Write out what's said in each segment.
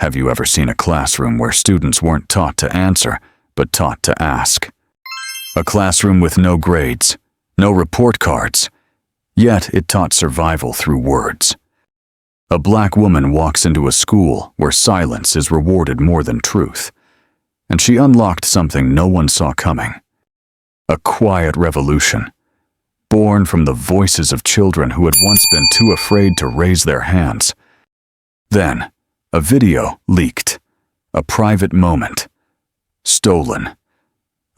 Have you ever seen a classroom where students weren't taught to answer, but taught to ask? A classroom with no grades, no report cards, yet it taught survival through words. A black woman walks into a school where silence is rewarded more than truth, and she unlocked something no one saw coming. A quiet revolution, born from the voices of children who had once been too afraid to raise their hands. Then, a video leaked, a private moment, stolen.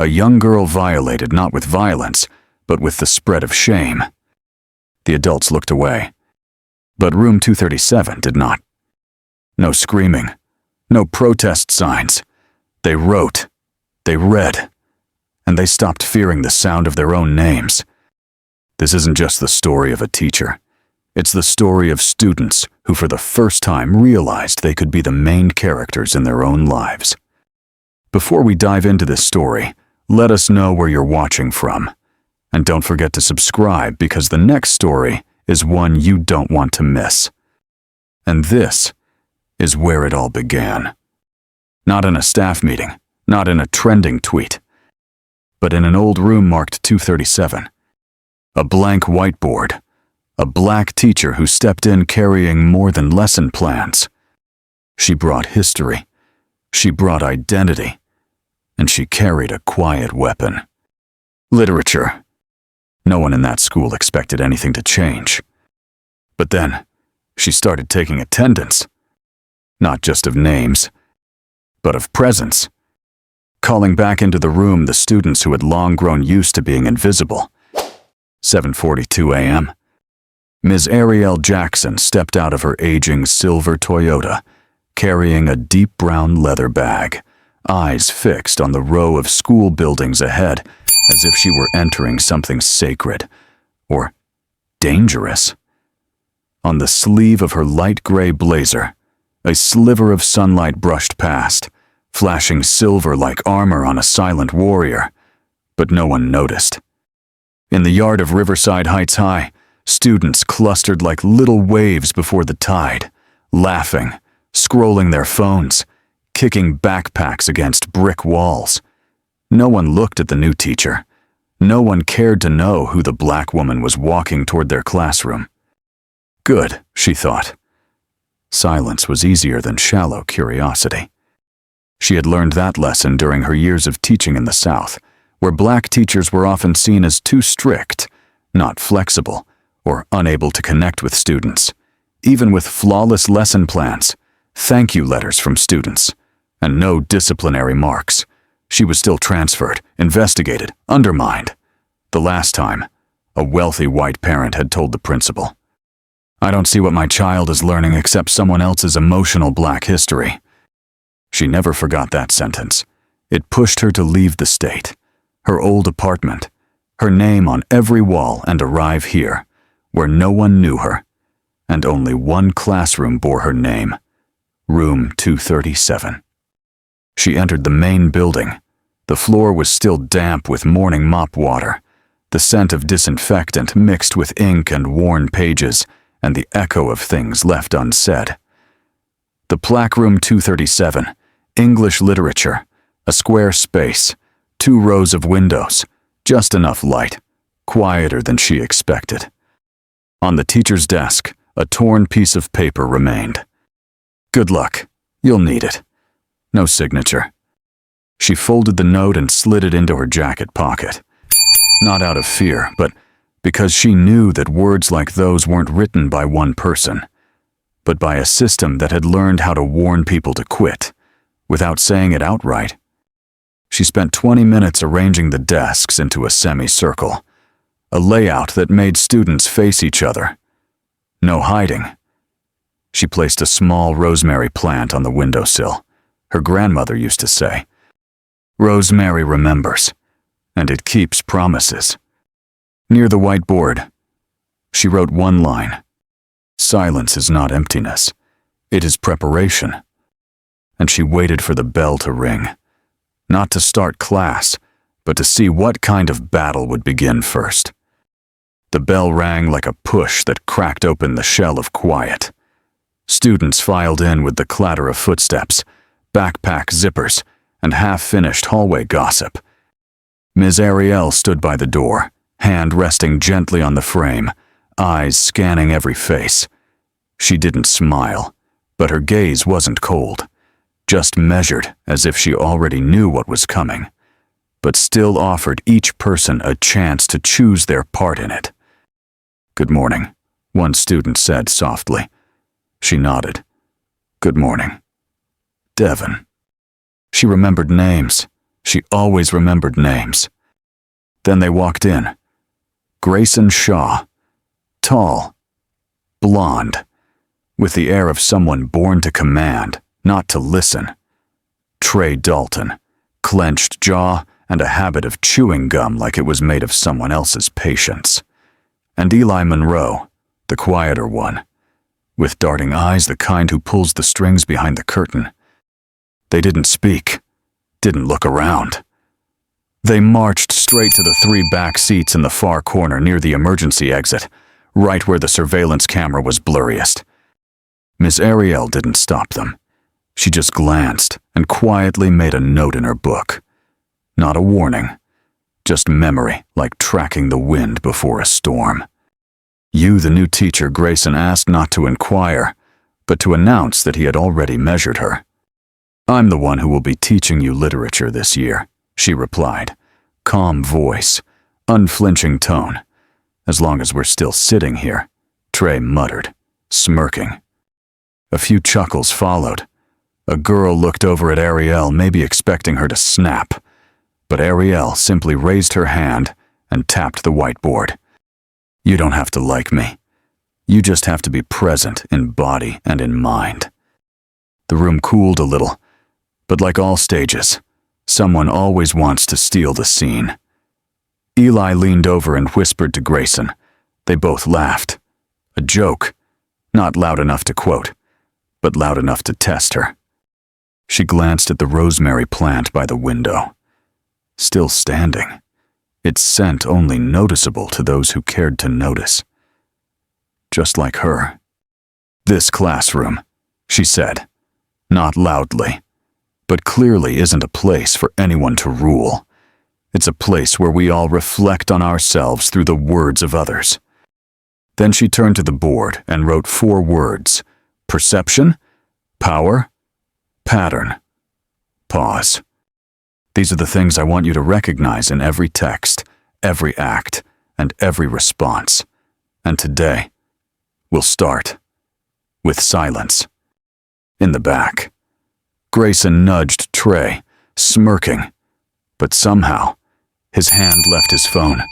A young girl violated not with violence, but with the spread of shame. The adults looked away, but room 237 did not. No screaming, no protest signs. They wrote, they read, and they stopped fearing the sound of their own names. This isn't just the story of a teacher. It's the story of students who for the first time realized they could be the main characters in their own lives. Before we dive into this story, let us know where you're watching from. And don't forget to subscribe because the next story is one you don't want to miss. And this is where it all began. Not in a staff meeting, not in a trending tweet, but in an old room marked 237. A blank whiteboard. A black teacher who stepped in carrying more than lesson plans. She brought history. She brought identity. And she carried a quiet weapon. Literature. No one in that school expected anything to change. But then, she started taking attendance. Not just of names, but of presence. Calling back into the room the students who had long grown used to being invisible. 7:42 a.m. Ms. Ariel Jackson stepped out of her aging silver Toyota, carrying a deep brown leather bag, eyes fixed on the row of school buildings ahead, as if she were entering something sacred, or dangerous. On the sleeve of her light gray blazer, a sliver of sunlight brushed past, flashing silver like armor on a silent warrior, but no one noticed. In the yard of Riverside Heights High, students clustered like little waves before the tide, laughing, scrolling their phones, kicking backpacks against brick walls. No one looked at the new teacher. No one cared to know who the black woman was walking toward their classroom. Good, she thought. Silence was easier than shallow curiosity. She had learned that lesson during her years of teaching in the South, where black teachers were often seen as too strict, not flexible, or unable to connect with students, even with flawless lesson plans, thank you letters from students, and no disciplinary marks. She was still transferred, investigated, undermined. The last time, a wealthy white parent had told the principal, "I don't see what my child is learning except someone else's emotional black history." She never forgot that sentence. It pushed her to leave the state, her old apartment, her name on every wall, and arrive here, where no one knew her, and only one classroom bore her name, room 237. She entered the main building. The floor was still damp with morning mop water, the scent of disinfectant mixed with ink and worn pages, and the echo of things left unsaid. The plaque room 237, English literature, a square space, 2 rows of windows, just enough light, quieter than she expected. On the teacher's desk, a torn piece of paper remained. Good luck, you'll need it. No signature. She folded the note and slid it into her jacket pocket. Not out of fear, but because she knew that words like those weren't written by one person, but by a system that had learned how to warn people to quit, without saying it outright. She spent 20 minutes arranging the desks into a semicircle, a layout that made students face each other. No hiding. She placed a small rosemary plant on the windowsill. Her grandmother used to say, "Rosemary remembers, and it keeps promises." Near the whiteboard, she wrote one line, "Silence is not emptiness, it is preparation." And she waited for the bell to ring, not to start class, but to see what kind of battle would begin first. The bell rang like a push that cracked open the shell of quiet. Students filed in with the clatter of footsteps, backpack zippers, and half-finished hallway gossip. Ms. Ariel stood by the door, hand resting gently on the frame, eyes scanning every face. She didn't smile, but her gaze wasn't cold, just measured as if she already knew what was coming, but still offered each person a chance to choose their part in it. "Good morning," one student said softly. She nodded. "Good morning." Devon. She remembered names. She always remembered names. Then they walked in. Grayson Shaw. Tall. Blonde. With the air of someone born to command, not to listen. Trey Dalton. Clenched jaw and a habit of chewing gum like it was made of someone else's patience. And Eli Monroe, the quieter one, with darting eyes, the kind who pulls the strings behind the curtain. They didn't speak, didn't look around. They marched straight to the 3 back seats in the far corner near the emergency exit, right where the surveillance camera was blurriest. Miss Ariel didn't stop them. She just glanced and quietly made a note in her book. Not a warning, just memory like tracking the wind before a storm. "You, the new teacher," Grayson asked not to inquire, but to announce that he had already measured her. "I'm the one who will be teaching you literature this year," she replied. Calm voice, unflinching tone. "As long as we're still sitting here," Trey muttered, smirking. A few chuckles followed. A girl looked over at Ariel, maybe expecting her to snap. But Ariel simply raised her hand and tapped the whiteboard. "You don't have to like me. You just have to be present in body and in mind." The room cooled a little, but like all stages, someone always wants to steal the scene. Eli leaned over and whispered to Grayson. They both laughed. A joke, not loud enough to quote, but loud enough to test her. She glanced at the rosemary plant by the window. Still standing, its scent only noticeable to those who cared to notice. Just like her. "This classroom," she said, not loudly, but clearly isn't a place for anyone to rule. It's a place where we all reflect on ourselves through the words of others. Then she turned to the board and wrote 4 words: perception, power, pattern, pause. "These are the things I want you to recognize in every text, every act, and every response. And today, we'll start with silence." In the back, Grayson nudged Trey, smirking, but somehow, his hand left his phone,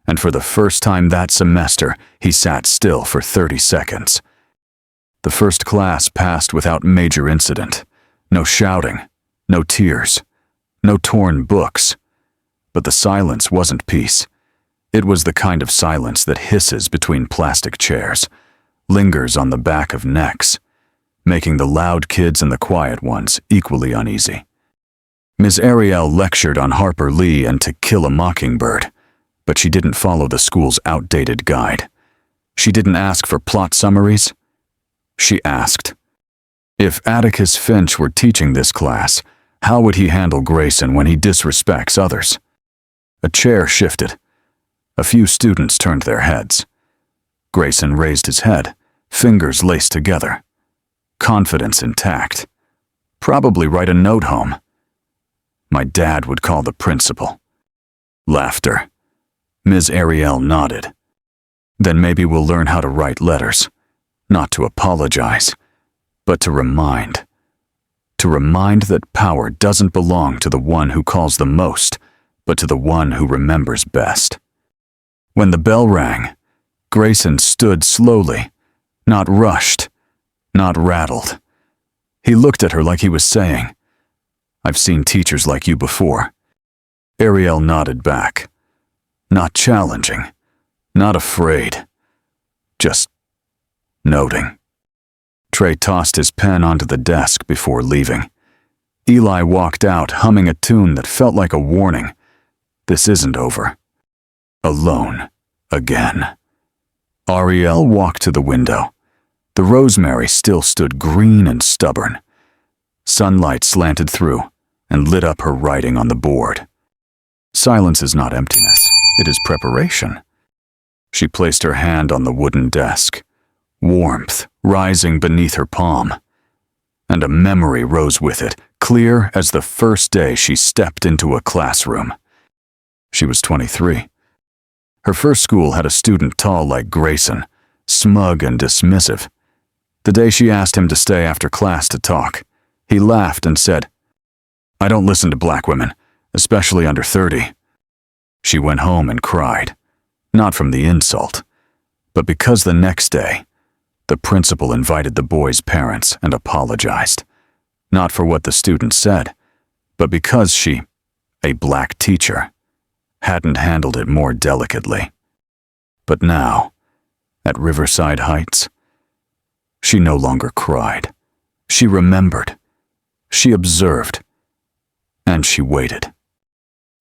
and for the first time that semester, he sat still for 30 seconds. The first class passed without major incident. No shouting, no tears, no torn books. But the silence wasn't peace. It was the kind of silence that hisses between plastic chairs, lingers on the back of necks, making the loud kids and the quiet ones equally uneasy. Ms. Ariel lectured on Harper Lee and To Kill a Mockingbird, but she didn't follow the school's outdated guide. She didn't ask for plot summaries. She asked, if Atticus Finch were teaching this class, how would he handle Grayson when he disrespects others? A chair shifted. A few students turned their heads. Grayson raised his head, fingers laced together. Confidence intact. Probably write a note home. "My dad would call the principal." Laughter. Ms. Ariel nodded. "Then maybe we'll learn how to write letters. Not to apologize, but to remind. To remind that power doesn't belong to the one who calls the most, but to the one who remembers best." When the bell rang, Grayson stood slowly, not rushed, not rattled. He looked at her like he was saying, "I've seen teachers like you before." Ariel nodded back. Not challenging, not afraid, just noting. Trey tossed his pen onto the desk before leaving. Eli walked out humming a tune that felt like a warning. This isn't over. Alone, again. Ariel walked to the window. The rosemary still stood green and stubborn. Sunlight slanted through and lit up her writing on the board. Silence is not emptiness, it is preparation. She placed her hand on the wooden desk, warmth rising beneath her palm, and a memory rose with it, clear as the first day she stepped into a classroom. She was 23. Her first school had a student tall like Grayson, smug and dismissive. The day she asked him to stay after class to talk, he laughed and said, "I don't listen to black women, especially under 30. She went home and cried, not from the insult, but because the next day, the principal invited the boy's parents and apologized, not for what the student said, but because she, a black teacher, hadn't handled it more delicately. But now, at Riverside Heights, she no longer cried. She remembered. She observed. And she waited.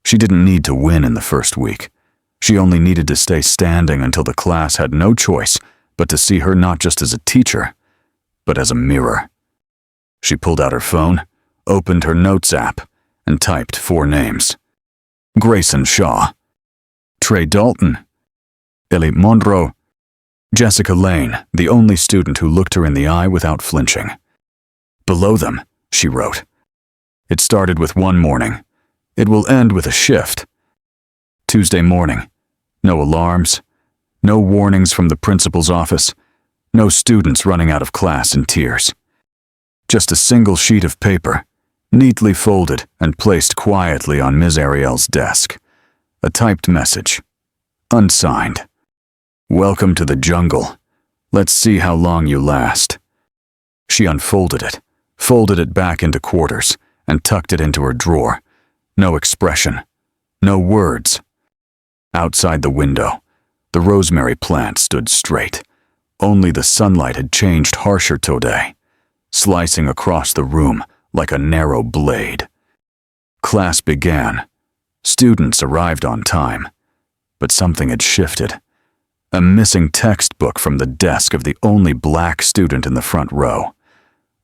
She didn't need to win in the first week. She only needed to stay standing until the class had no choice but to see her not just as a teacher, but as a mirror. She pulled out her phone, opened her notes app, and typed 4 names. Grayson Shaw, Trey Dalton, Ellie Monroe, Jessica Lane, the only student who looked her in the eye without flinching. Below them, she wrote, "It started with one morning. It will end with a shift. Tuesday morning, no alarms, no warnings from the principal's office, no students running out of class in tears. Just a single sheet of paper, neatly folded and placed quietly on Ms. Ariel's desk. A typed message, unsigned. Welcome to the jungle. Let's see how long you last." She unfolded it, folded it back into quarters, and tucked it into her drawer. No expression, no words. Outside the window, the rosemary plant stood straight. Only the sunlight had changed harsher today, slicing across the room like a narrow blade. Class began. Students arrived on time, but something had shifted. A missing textbook from the desk of the only black student in the front row.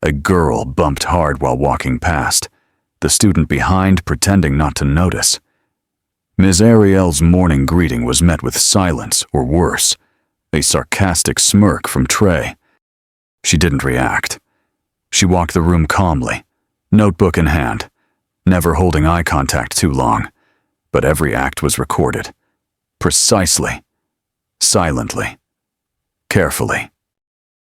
A girl bumped hard while walking past, the student behind pretending not to notice. Ms. Ariel's morning greeting was met with silence, or worse, a sarcastic smirk from Trey. She didn't react. She walked the room calmly, notebook in hand, never holding eye contact too long, but every act was recorded. Precisely. Silently. Carefully.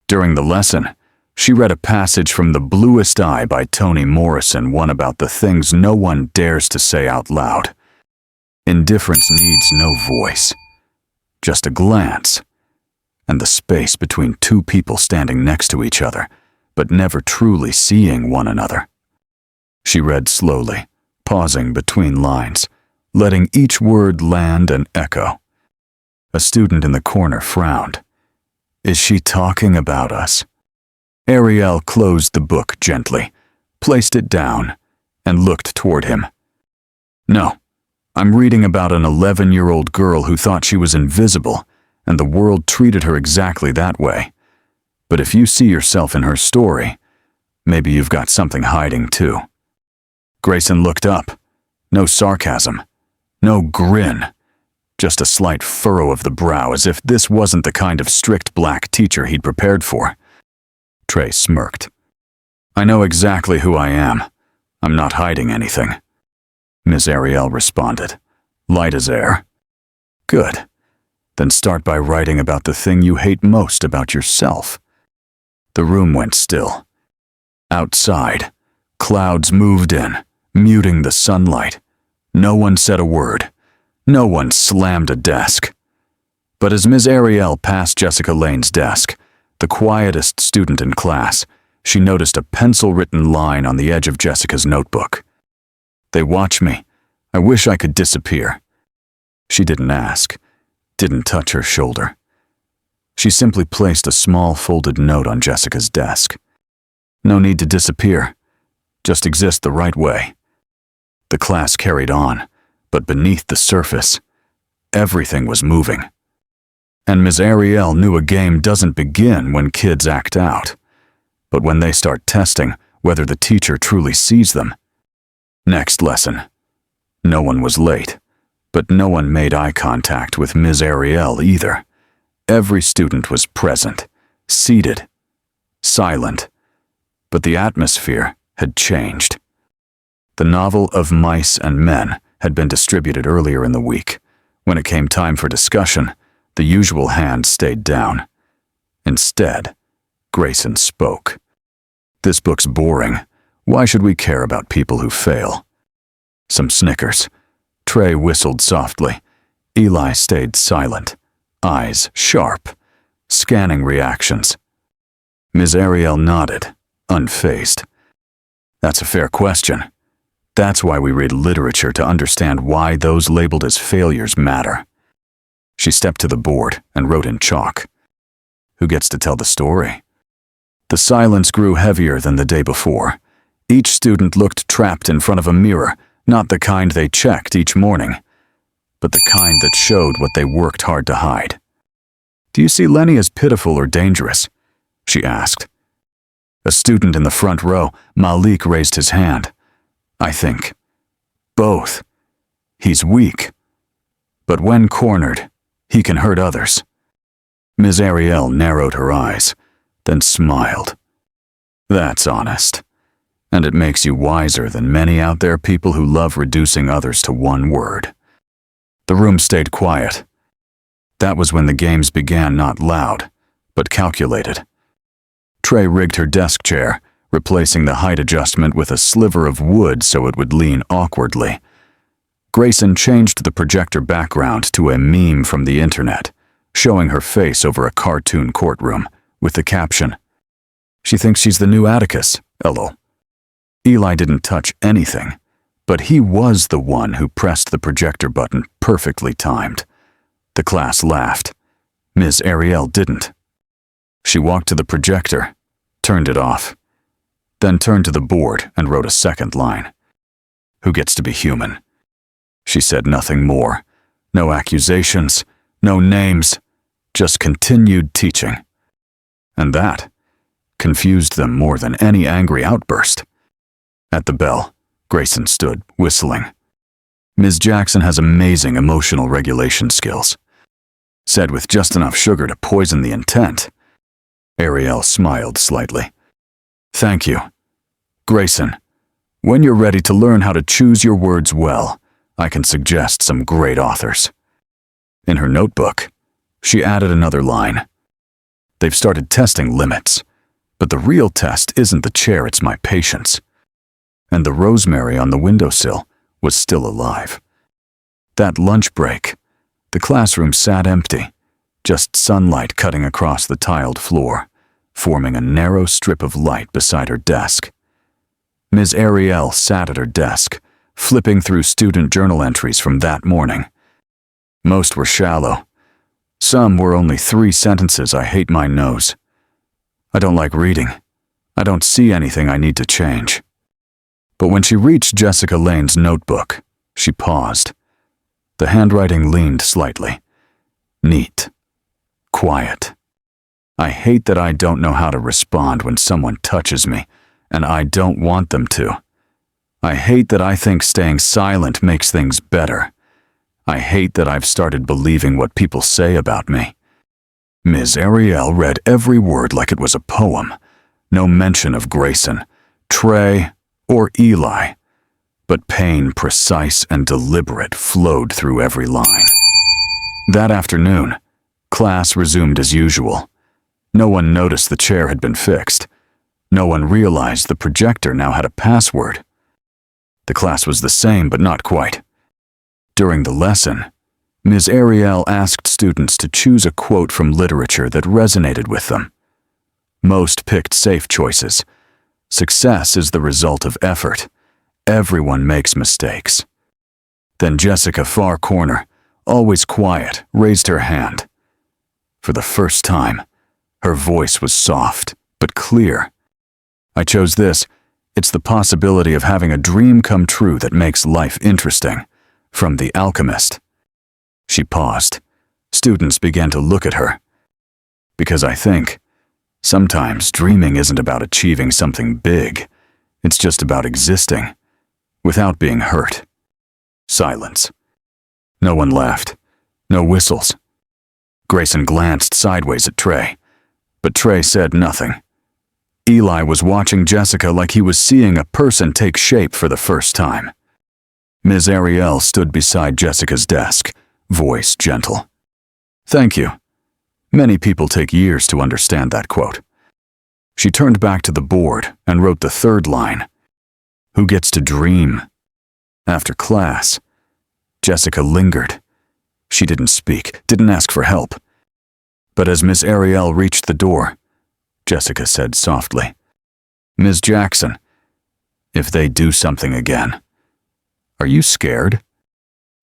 During the lesson, she read a passage from The Bluest Eye by Toni Morrison, one about the things no one dares to say out loud. Indifference needs no voice, just a glance, and the space between two people standing next to each other, but never truly seeing one another. She read slowly, pausing between lines, letting each word land and echo. A student in the corner frowned. Is she talking about us? Ariel closed the book gently, placed it down, and looked toward him. No, I'm reading about an 11-year-old girl who thought she was invisible, and the world treated her exactly that way. But if you see yourself in her story, maybe you've got something hiding too. Grayson looked up. No sarcasm. No grin. Just a slight furrow of the brow, as if this wasn't the kind of strict black teacher he'd prepared for. Trey smirked. I know exactly who I am. I'm not hiding anything. Ms. Ariel responded, light as air. Good. Then start by writing about the thing you hate most about yourself. The room went still. Outside, clouds moved in, muting the sunlight. No one said a word. No one slammed a desk. But as Ms. Ariel passed Jessica Lane's desk, the quietest student in class, she noticed a pencil-written line on the edge of Jessica's notebook. They watch me. I wish I could disappear. She didn't ask, didn't touch her shoulder. She simply placed a small folded note on Jessica's desk. No need to disappear. Just exist the right way. The class carried on, but beneath the surface, everything was moving. And Ms. Ariel knew a game doesn't begin when kids act out, but when they start testing whether the teacher truly sees them. Next lesson. No one was late, but no one made eye contact with Ms. Ariel either. Every student was present, seated, silent, but the atmosphere had changed. The novel of Mice and Men had been distributed earlier in the week. When it came time for discussion, the usual hand stayed down. Instead, Grayson spoke. "This book's boring. Why should we care about people who fail?" Some snickers. Trey whistled softly. Eli stayed silent, eyes sharp, scanning reactions. Ms. Ariel nodded, unfazed. "That's a fair question. That's why we read literature, to understand why those labeled as failures matter." She stepped to the board and wrote in chalk. "Who gets to tell the story?" The silence grew heavier than the day before. Each student looked trapped in front of a mirror, not the kind they checked each morning, but the kind that showed what they worked hard to hide. "Do you see Lenny as pitiful or dangerous?" she asked. A student in the front row, Malik, raised his hand. "I think both. He's weak, but when cornered, he can hurt others." Ms. Ariel narrowed her eyes, then smiled. "That's honest. And it makes you wiser than many out there people who love reducing others to one word." The room stayed quiet. That was when the games began, not loud, but calculated. Trey rigged her desk chair, replacing the height adjustment with a sliver of wood so it would lean awkwardly. Grayson changed the projector background to a meme from the internet, showing her face over a cartoon courtroom, with the caption, "She thinks she's the new Atticus, LOL." Eli didn't touch anything, but he was the one who pressed the projector button perfectly timed. The class laughed. Ms. Ariel didn't. She walked to the projector, turned it off, then turned to the board and wrote a second line. "Who gets to be human?" She said nothing more. No accusations, no names, just continued teaching. And that confused them more than any angry outburst. At the bell, Grayson stood, whistling. "Ms. Jackson has amazing emotional regulation skills," said with just enough sugar to poison the intent. Ariel smiled slightly. "Thank you. Grayson, when you're ready to learn how to choose your words well, I can suggest some great authors." In her notebook, she added another line. "They've started testing limits, but the real test isn't the chair, it's my patience." And the rosemary on the windowsill was still alive. That lunch break, the classroom sat empty, just sunlight cutting across the tiled floor, forming a narrow strip of light beside her desk. Ms. Ariel sat at her desk, flipping through student journal entries from that morning. Most were shallow. Some were only 3 sentences. "I hate my nose. I don't like reading. I don't see anything I need to change." But when she reached Jessica Lane's notebook, she paused. The handwriting leaned slightly. Neat. Quiet. "I hate that I don't know how to respond when someone touches me, and I don't want them to. I hate that I think staying silent makes things better. I hate that I've started believing what people say about me." Ms. Ariel read every word like it was a poem. No mention of Grayson, Trey, or Eli, but pain precise and deliberate flowed through every line. That afternoon, class resumed as usual. No one noticed the chair had been fixed. No one realized the projector now had a password. The class was the same, but not quite. During the lesson, Ms. Ariel asked students to choose a quote from literature that resonated with them. Most picked safe choices. Success is the result of effort. Everyone makes mistakes. Then Jessica, far corner, always quiet, raised her hand. For the first time, her voice was soft, but clear. "I chose this. It's the possibility of having a dream come true that makes life interesting." From The Alchemist. She paused, Students began to look at her. Because I think, sometimes dreaming isn't about achieving something big. It's just about existing, without being hurt. Silence. No one laughed. No whistles. Grayson glanced sideways at Trey, but Trey said nothing. Eli was watching Jessica like he was seeing a person take shape for the first time. Ms. Ariel stood beside Jessica's desk, voice gentle. "Thank you." Many people take years to understand that quote. She turned back to the board and wrote the third line. "Who gets to dream?" After class, Jessica lingered. She didn't speak, didn't ask for help. But as Miss Ariel reached the door, Jessica said softly, "Ms. Jackson, if they do something again, are you scared?"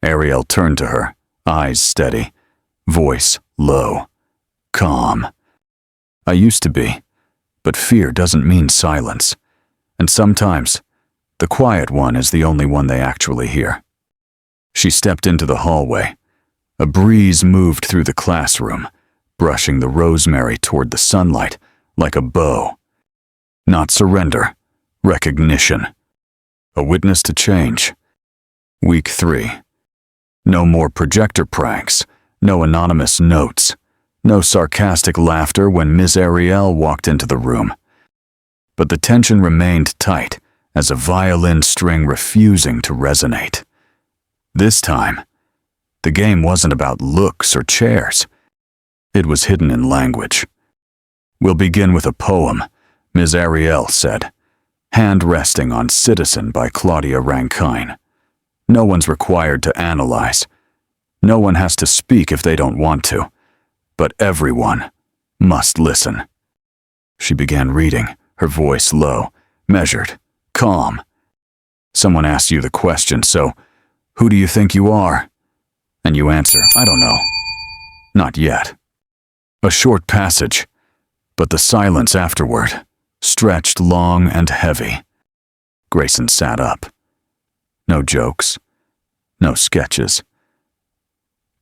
Ariel turned to her, eyes steady, voice low, calm. "I used to be, but fear doesn't mean silence. And sometimes, the quiet one is the only one they actually hear." She stepped into the hallway. A breeze moved through the classroom, brushing the rosemary toward the sunlight like a bow. Not surrender, recognition. A witness to change. Week 3. No more projector pranks, no anonymous notes, no sarcastic laughter when Miss Ariel walked into the room. But the tension remained tight as a violin string refusing to resonate. This time, the game wasn't about looks or chairs. It was hidden in language. "We'll begin with a poem," Ms. Ariel said, hand resting on Citizen by Claudia Rankine. No one's required to analyze. No one has to speak if they don't want to. But everyone must listen. She began reading, her voice low, measured, calm. Someone asks you the question, "So, who do you think you are?" And you answer, "I don't know." Not yet. A short passage, but the silence afterward stretched long and heavy. Grayson sat up. No jokes, no sketches.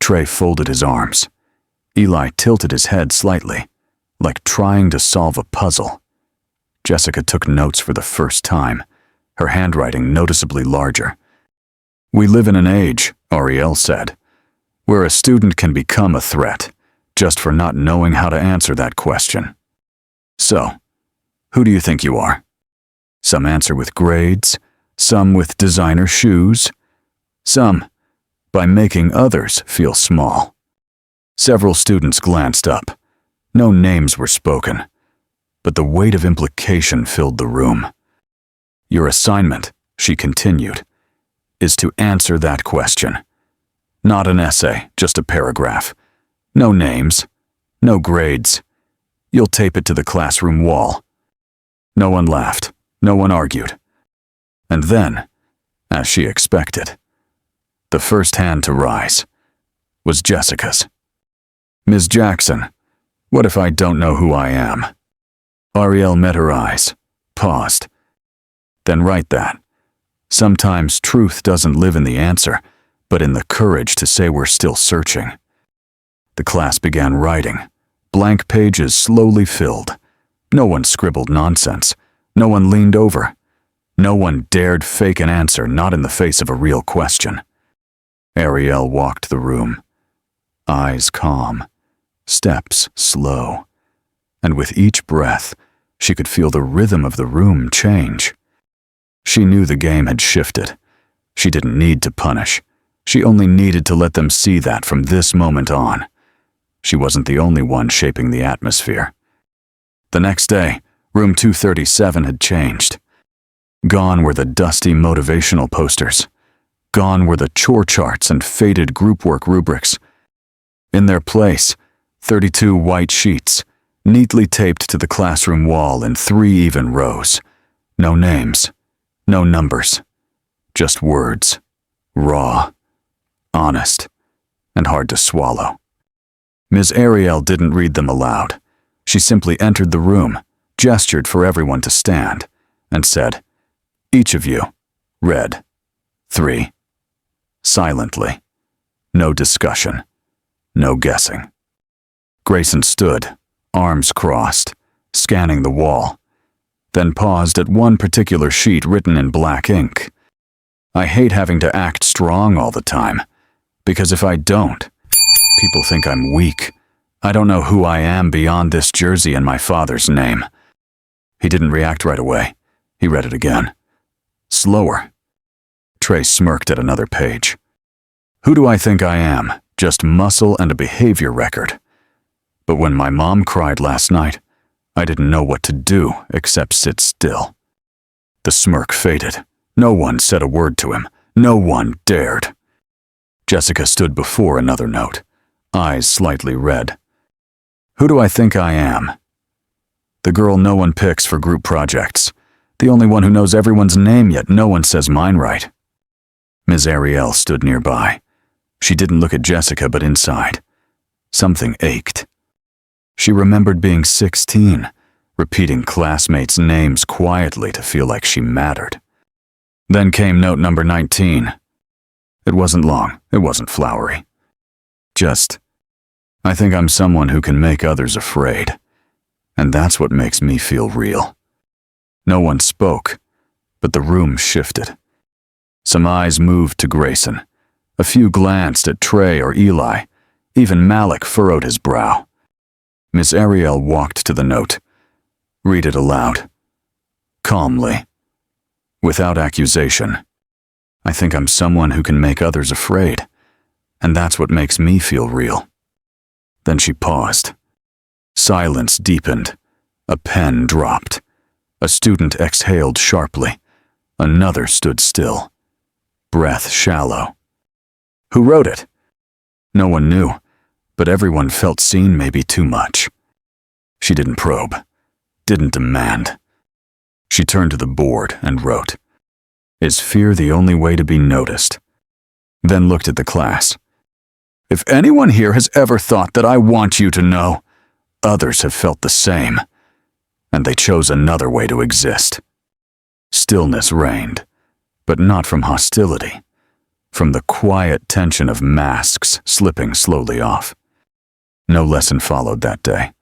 Trey folded his arms. Eli tilted his head slightly, like trying to solve a puzzle. Jessica took notes for the first time, her handwriting noticeably larger. "We live in an age," Ariel said, "where a student can become a threat, just for not knowing how to answer that question. So, who do you think you are?" Some answer with grades, some with designer shoes, some by making others feel small. Several students glanced up. No names were spoken, but the weight of implication filled the room. "Your assignment," she continued, "is to answer that question. Not an essay, just a paragraph. No names, no grades. You'll tape it to the classroom wall." No one laughed, no one argued. And then, as she expected, the first hand to rise was Jessica's. "Ms. Jackson, what if I don't know who I am?" Ariel met her eyes, paused. "Then write that. Sometimes truth doesn't live in the answer, but in the courage to say we're still searching." The class began writing. Blank pages slowly filled. No one scribbled nonsense. No one leaned over. No one dared fake an answer, not in the face of a real question. Ariel walked the room, eyes calm, steps slow, and with each breath, she could feel the rhythm of the room change. She knew the game had shifted. She didn't need to punish. She only needed to let them see that from this moment on. She wasn't the only one shaping the atmosphere. The next day, room 237 had changed. Gone were the dusty motivational posters. Gone were the chore charts and faded group work rubrics. In their place, 32 white sheets, neatly taped to the classroom wall in 3 even rows. No names, no numbers, just words, raw, honest, and hard to swallow. Ms. Ariel didn't read them aloud. She simply entered the room, gestured for everyone to stand, and said, "Each of you, read 3. Silently. No discussion. No guessing. Grayson stood, arms crossed, scanning the wall, then paused at one particular sheet written in black ink. I hate having to act strong all the time, because if I don't, people think I'm weak. I don't know who I am beyond this jersey and my father's name. He didn't react right away. He read it again. Slower. Trey smirked at another page. Who do I think I am? Just muscle and a behavior record. But when my mom cried last night, I didn't know what to do except sit still. The smirk faded. No one said a word to him. No one dared. Jessica stood before another note, eyes slightly red. Who do I think I am? The girl no one picks for group projects. The only one who knows everyone's name, yet no one says mine right. Ms. Ariel stood nearby. She didn't look at Jessica but inside. Something ached. She remembered being 16, repeating classmates' names quietly to feel like she mattered. Then came note number 19. It wasn't long, it wasn't flowery. Just, I think I'm someone who can make others afraid. And that's what makes me feel real. No one spoke, but the room shifted. Some eyes moved to Grayson. A few glanced at Trey or Eli. Even Malik furrowed his brow. Miss Ariel walked to the note. Read it aloud. Calmly. Without accusation. I think I'm someone who can make others afraid. And that's what makes me feel real. Then she paused. Silence deepened. A pen dropped. A student exhaled sharply. Another stood still. Breath shallow. Who wrote it? No one knew, but everyone felt seen maybe too much. She didn't probe, didn't demand. She turned to the board and wrote, Is fear the only way to be noticed? Then looked at the class. If anyone here has ever thought that I want you to know, others have felt the same, and they chose another way to exist. Stillness reigned, but not from hostility, from the quiet tension of masks slipping slowly off. No lesson followed that day.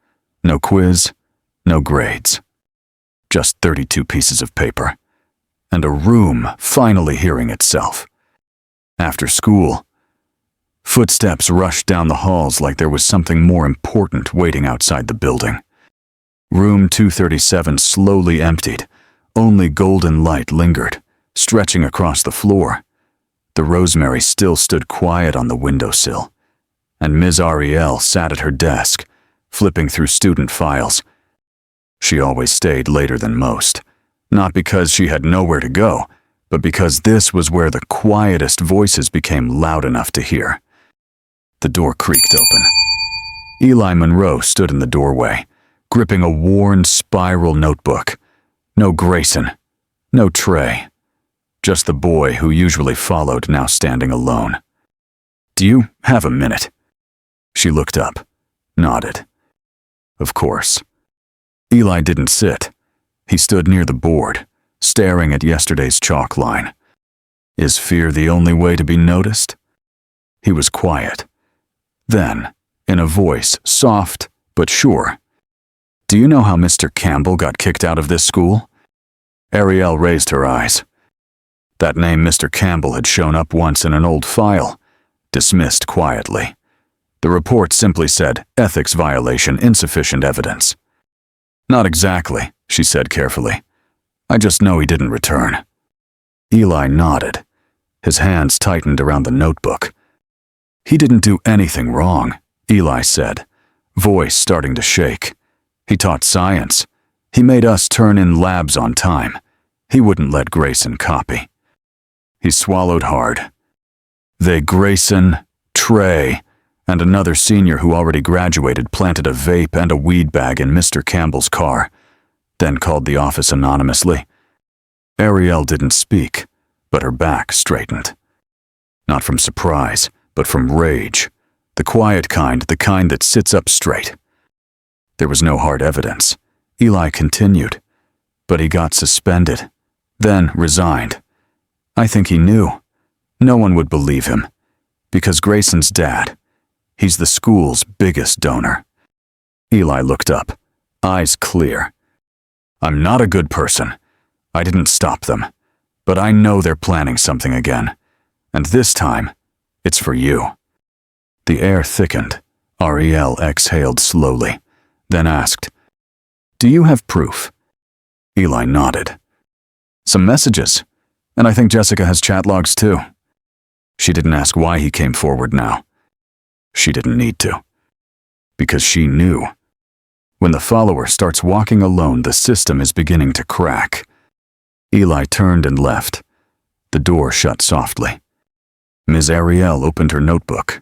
No quiz, no grades. Just 32 pieces of paper, and a room finally hearing itself. After school, footsteps rushed down the halls like there was something more important waiting outside the building. Room 237 slowly emptied. Only golden light lingered, stretching across the floor. The rosemary still stood quiet on the windowsill, and Ms. Ariel sat at her desk, flipping through student files. She always stayed later than most, not because she had nowhere to go, but because this was where the quietest voices became loud enough to hear. The door creaked open. Eli Monroe stood in the doorway, gripping a worn spiral notebook. No Grayson, no Trey. Just the boy who usually followed now standing alone. Do you have a minute? She looked up, nodded. Of course. Eli didn't sit. He stood near the board, staring at yesterday's chalk line. Is fear the only way to be noticed? He was quiet. Then, in a voice soft but sure, Do you know how Mr. Campbell got kicked out of this school? Ariel raised her eyes. That name Mr. Campbell had shown up once in an old file, dismissed quietly. The report simply said, ethics violation, insufficient evidence. Not exactly, she said carefully. I just know he didn't return. Eli nodded. His hands tightened around the notebook. He didn't do anything wrong, Eli said, voice starting to shake. He taught science. He made us turn in labs on time. He wouldn't let Grayson copy. He swallowed hard. They Grayson, Trey, and another senior who already graduated planted a vape and a weed bag in Mr. Campbell's car, then called the office anonymously. Ariel didn't speak, but her back straightened. Not from surprise, but from rage. The quiet kind, the kind that sits up straight. There was no hard evidence. Eli continued, but he got suspended, then resigned. I think he knew. No one would believe him, because Grayson's dad, He's the school's biggest donor. Eli looked up, eyes clear. I'm not a good person. I didn't stop them. But I know they're planning something again. And this time, it's for you. The air thickened. Ariel exhaled slowly, then asked, Do you have proof? Eli nodded. Some messages, and I think Jessica has chat logs too. She didn't ask why he came forward now. She didn't need to. Because she knew. When the follower starts walking alone, the system is beginning to crack. Eli turned and left. The door shut softly. Ms. Ariel opened her notebook.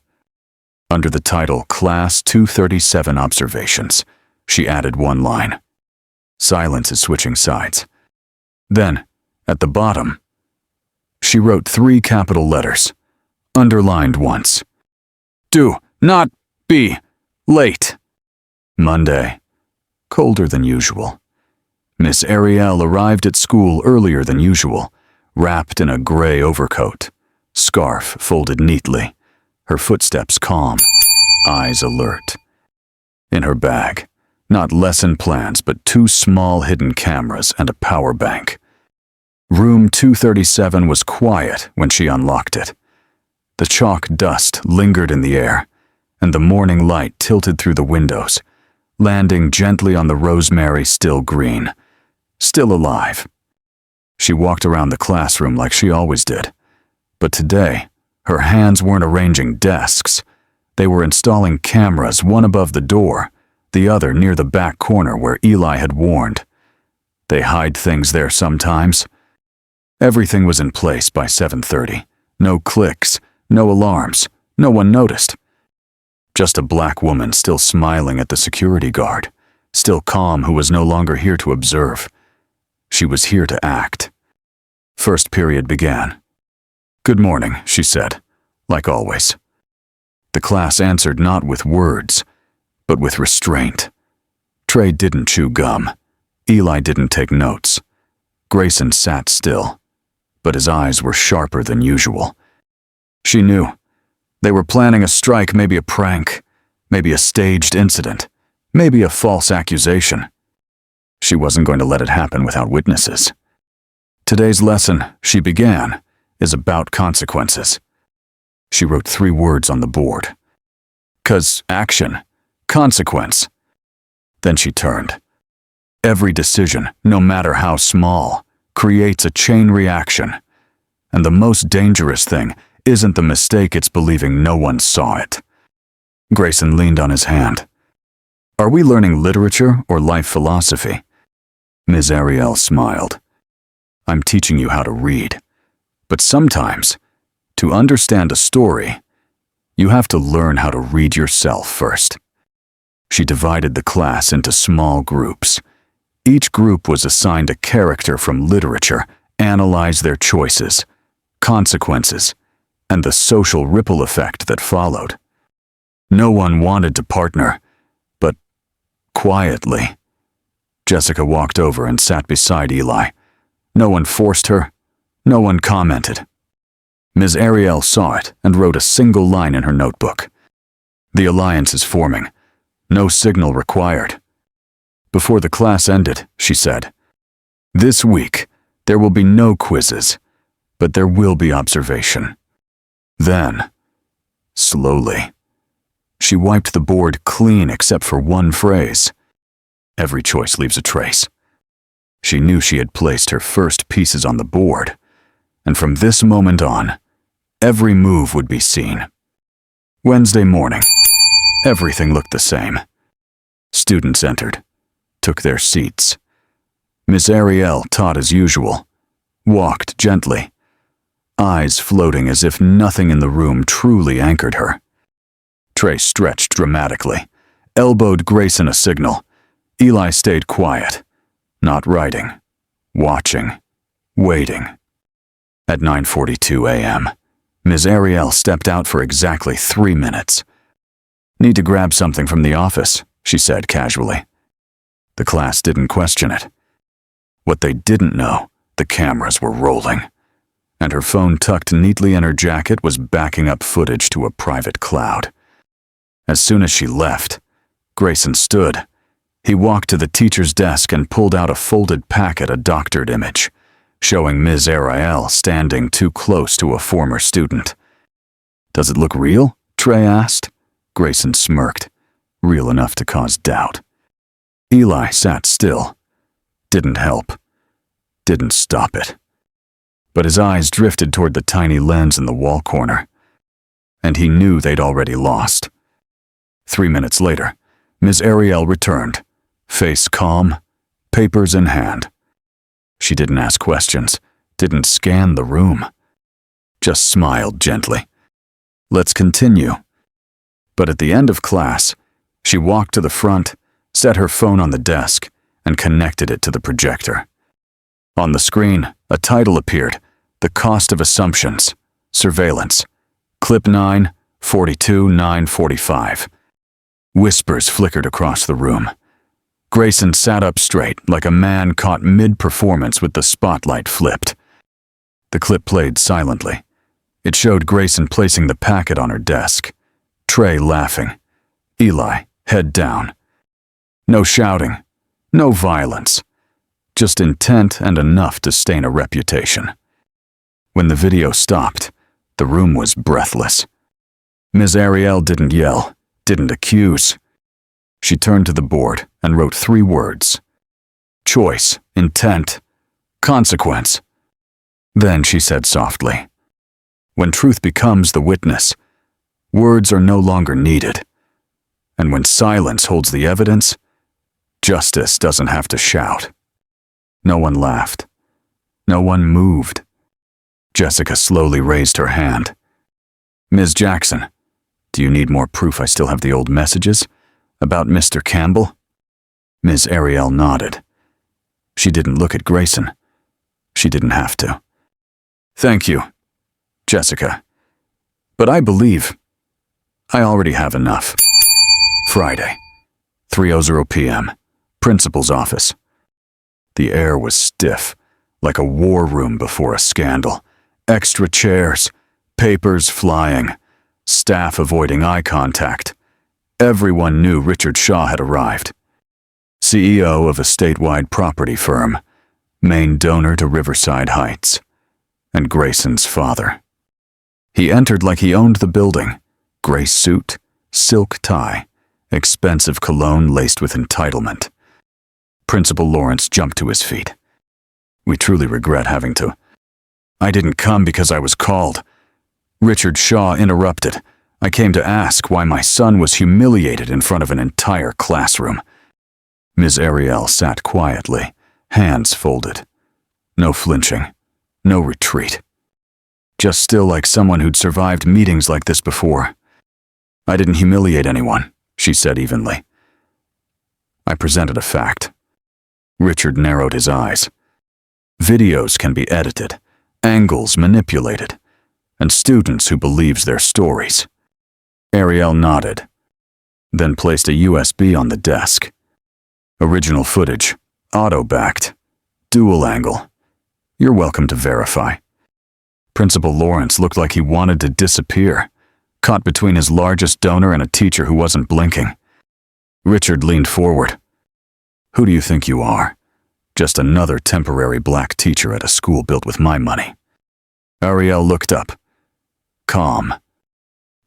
Under the title Class 237 Observations, she added one line. Silence is switching sides. Then, at the bottom, she wrote 3 capital letters, underlined once. Do not be late. Monday. Colder than usual. Miss Ariel arrived at school earlier than usual, wrapped in a gray overcoat, scarf folded neatly, her footsteps calm, eyes alert. In her bag, not lesson plans but 2 small hidden cameras and a power bank. Room 237 was quiet when she unlocked it. The chalk dust lingered in the air, and the morning light tilted through the windows, landing gently on the rosemary still green, still alive. She walked around the classroom like she always did, but today, her hands weren't arranging desks. They were installing cameras, one above the door, the other near the back corner where Eli had warned. They hide things there sometimes. Everything was in place by 7:30. No clicks, no alarms, no one noticed. Just a black woman still smiling at the security guard, still calm, who was no longer here to observe. She was here to act. First period began. Good morning, she said, like always. The class answered not with words, but with restraint. Trey didn't chew gum. Eli didn't take notes. Grayson sat still, but his eyes were sharper than usual. She knew. They were planning a strike, maybe a prank, maybe a staged incident, maybe a false accusation. She wasn't going to let it happen without witnesses. Today's lesson, she began, is about consequences. She wrote 3 words on the board. 'Cause action, consequence. Then she turned. Every decision, no matter how small, creates a chain reaction. And the most dangerous thing isn't the mistake, it's believing no one saw it. Grayson leaned on his hand. Are we learning literature or life philosophy? Ms. Ariel smiled. I'm teaching you how to read. But sometimes, to understand a story, you have to learn how to read yourself first. She divided the class into small groups. Each group was assigned a character from literature, analyze their choices, consequences, and the social ripple effect that followed. No one wanted to partner, but quietly. Jessica walked over and sat beside Eli. No one forced her. No one commented. Ms. Ariel saw it and wrote a single line in her notebook. The alliance is forming. No signal required. Before the class ended, she said, This week, there will be no quizzes, but there will be observation. Then, slowly, she wiped the board clean except for one phrase. Every choice leaves a trace. She knew she had placed her first pieces on the board, and from this moment on, every move would be seen. Wednesday morning, everything looked the same. Students entered, took their seats. Miss Ariel taught as usual, walked gently, eyes floating as if nothing in the room truly anchored her. Trey stretched dramatically, elbowed Grayson a signal. Eli stayed quiet, not writing, watching, waiting. At 9:42 a.m., Ms. Ariel stepped out for exactly 3 minutes. Need to grab something from the office, she said casually. The class didn't question it. What they didn't know, the cameras were rolling, and her phone tucked neatly in her jacket was backing up footage to a private cloud. As soon as she left, Grayson stood. He walked to the teacher's desk and pulled out a folded packet, a doctored image, showing Ms. Ariel standing too close to a former student. "Does it look real?" Trey asked. Grayson smirked. "Real enough to cause doubt." Eli sat still. Didn't help. Didn't stop it. But his eyes drifted toward the tiny lens in the wall corner. And he knew they'd already lost. 3 minutes later, Ms. Ariel returned, face calm, papers in hand. She didn't ask questions, didn't scan the room. Just smiled gently. "Let's continue." But at the end of class, she walked to the front, set her phone on the desk, and connected it to the projector. On the screen, a title appeared, "The Cost of Assumptions, Surveillance, Clip 9, 42-945. Whispers flickered across the room. Grayson sat up straight, like a man caught mid-performance with the spotlight flipped. The clip played silently. It showed Grayson placing the packet on her desk. Trey laughing. Eli, head down. No shouting. No violence. Just intent and enough to stain a reputation. When the video stopped, the room was breathless. Ms. Ariel didn't yell, didn't accuse. She turned to the board and wrote 3 words. Choice, intent, consequence. Then she said softly, "When truth becomes the witness, words are no longer needed. And when silence holds the evidence, justice doesn't have to shout." No one laughed. No one moved. Jessica slowly raised her hand. "Ms. Jackson, do you need more proof I still have the old messages? About Mr. Campbell?" Ms. Ariel nodded. She didn't look at Grayson. She didn't have to. "Thank you, Jessica. But I believe I already have enough." Friday, 3:00 p.m., principal's office. The air was stiff, like a war room before a scandal. Extra chairs, papers flying, staff avoiding eye contact. Everyone knew Richard Shaw had arrived. CEO of a statewide property firm, main donor to Riverside Heights, and Grayson's father. He entered like he owned the building, gray suit, silk tie, expensive cologne laced with entitlement. Principal Lawrence jumped to his feet. "We truly regret having to. I didn't come because I was called." Richard Shaw interrupted. "I came to ask why my son was humiliated in front of an entire classroom." Ms. Ariel sat quietly, hands folded. No flinching, no retreat. Just still like someone who'd survived meetings like this before. "I didn't humiliate anyone," she said evenly. "I presented a fact." Richard narrowed his eyes. "Videos can be edited, angles manipulated, and students who believes their stories." Ariel nodded, then placed a USB on the desk. "Original footage, auto-backed, dual angle. You're welcome to verify." Principal Lawrence looked like he wanted to disappear, caught between his largest donor and a teacher who wasn't blinking. Richard leaned forward. "Who do you think you are? Just another temporary black teacher at a school built with my money." Ariel looked up, calm.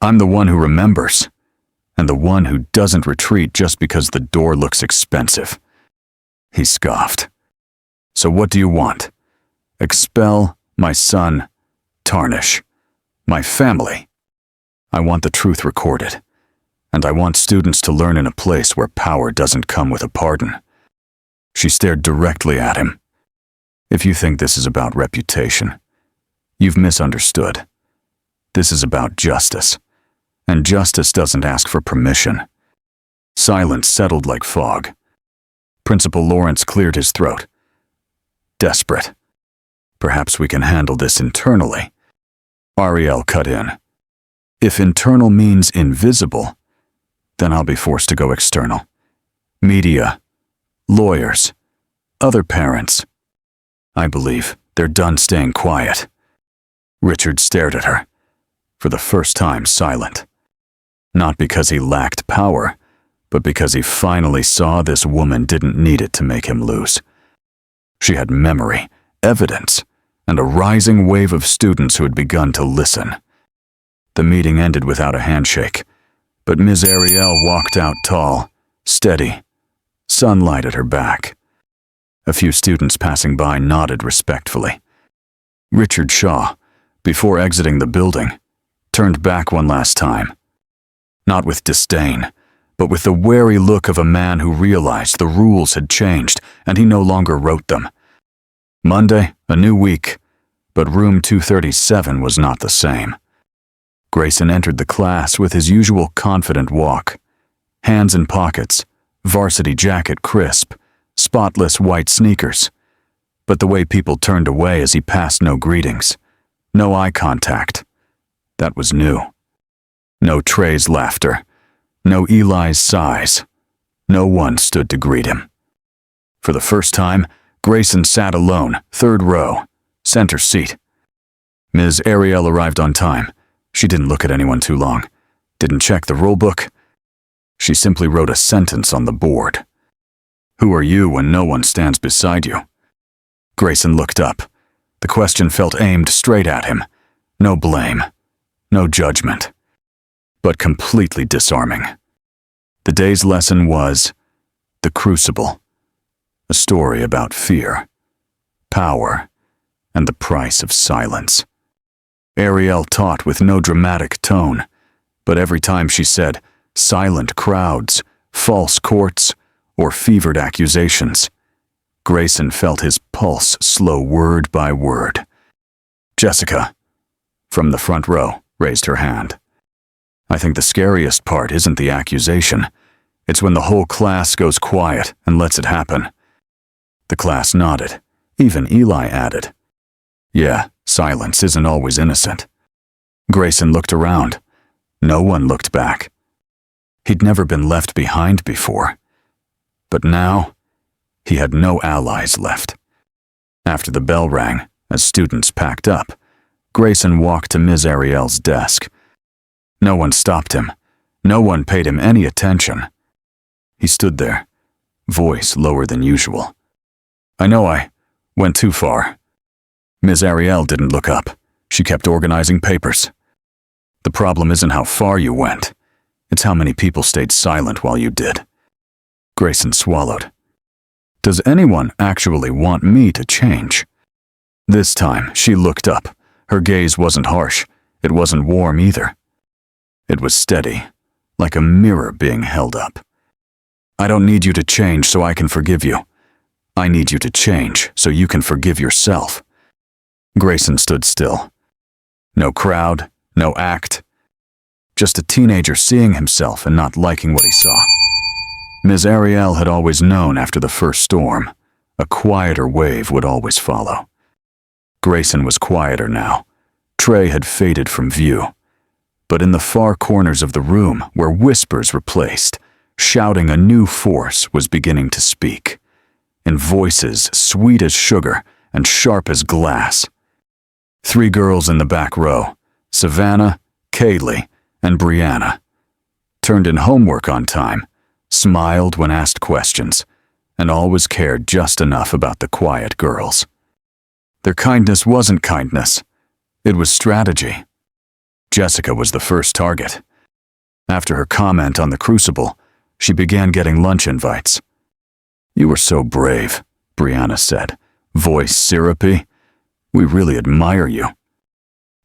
"I'm the one who remembers, and the one who doesn't retreat just because the door looks expensive." He scoffed. "So what do you want? Expel my son, tarnish my family? I want the truth recorded, and I want students to learn in a place where power doesn't come with a pardon." She stared directly at him. "If you think this is about reputation, you've misunderstood. This is about justice, and justice doesn't ask for permission." Silence settled like fog. Principal Lawrence cleared his throat. "Desperate. Perhaps we can handle this internally." Ariel cut in. "If internal means invisible, then I'll be forced to go external. Media, lawyers, other parents. I believe they're done staying quiet." Richard stared at her, for the first time silent. Not because he lacked power, but because he finally saw this woman didn't need it to make him lose. She had memory, evidence, and a rising wave of students who had begun to listen. The meeting ended without a handshake, but Ms. Ariel walked out tall, steady, sunlight at her back. A few students passing by nodded respectfully. Richard Shaw, before exiting the building, turned back one last time. Not with disdain, but with the wary look of a man who realized the rules had changed and he no longer wrote them. Monday, a new week, but room 237 was not the same. Grayson entered the class with his usual confident walk. Hands in pockets, varsity jacket crisp, spotless white sneakers. But the way people turned away as he passed, no greetings, no eye contact. That was new. No Trey's laughter, no Eli's sighs. No one stood to greet him. For the first time, Grayson sat alone, third row, center seat. Ms. Ariel arrived on time. She didn't look at anyone too long, didn't check the rule book. She simply wrote a sentence on the board. Who are you when no one stands beside you? Grayson looked up. The question felt aimed straight at him. No blame, no judgment, but completely disarming. The day's lesson was The Crucible, a story about fear, power, and the price of silence. Ariel taught with no dramatic tone, but every time she said silent crowds, false courts, or fevered accusations, Grayson felt his pulse slow word by word. Jessica, from the front row, raised her hand. I think the scariest part isn't the accusation. It's when the whole class goes quiet and lets it happen. The class nodded. Even Eli added, yeah, silence isn't always innocent. Grayson looked around. No one looked back. He'd never been left behind before. But now, he had no allies left. After the bell rang, as students packed up, Grayson walked to Ms. Ariel's desk. No one stopped him. No one paid him any attention. He stood there, voice lower than usual. I know I went too far. Ms. Ariel didn't look up. She kept organizing papers. The problem isn't how far you went. It's how many people stayed silent while you did. Grayson swallowed. Does anyone actually want me to change? This time, she looked up. Her gaze wasn't harsh. It wasn't warm either. It was steady, like a mirror being held up. I don't need you to change so I can forgive you. I need you to change so you can forgive yourself. Grayson stood still. No crowd, no act. Just a teenager seeing himself and not liking what he saw. Ms. Ariel had always known after the first storm, a quieter wave would always follow. Grayson was quieter now. Trey had faded from view. But in the far corners of the room, where whispers replaced, shouting a new force was beginning to speak, in voices sweet as sugar and sharp as glass. 3 girls in the back row, Savannah, Kaylee, and Brianna, turned in homework on time, smiled when asked questions, and always cared just enough about the quiet girls. Their kindness wasn't kindness. It was strategy. Jessica was the first target. After her comment on the crucible, she began getting lunch invites. You were so brave, Brianna said, voice syrupy. We really admire you.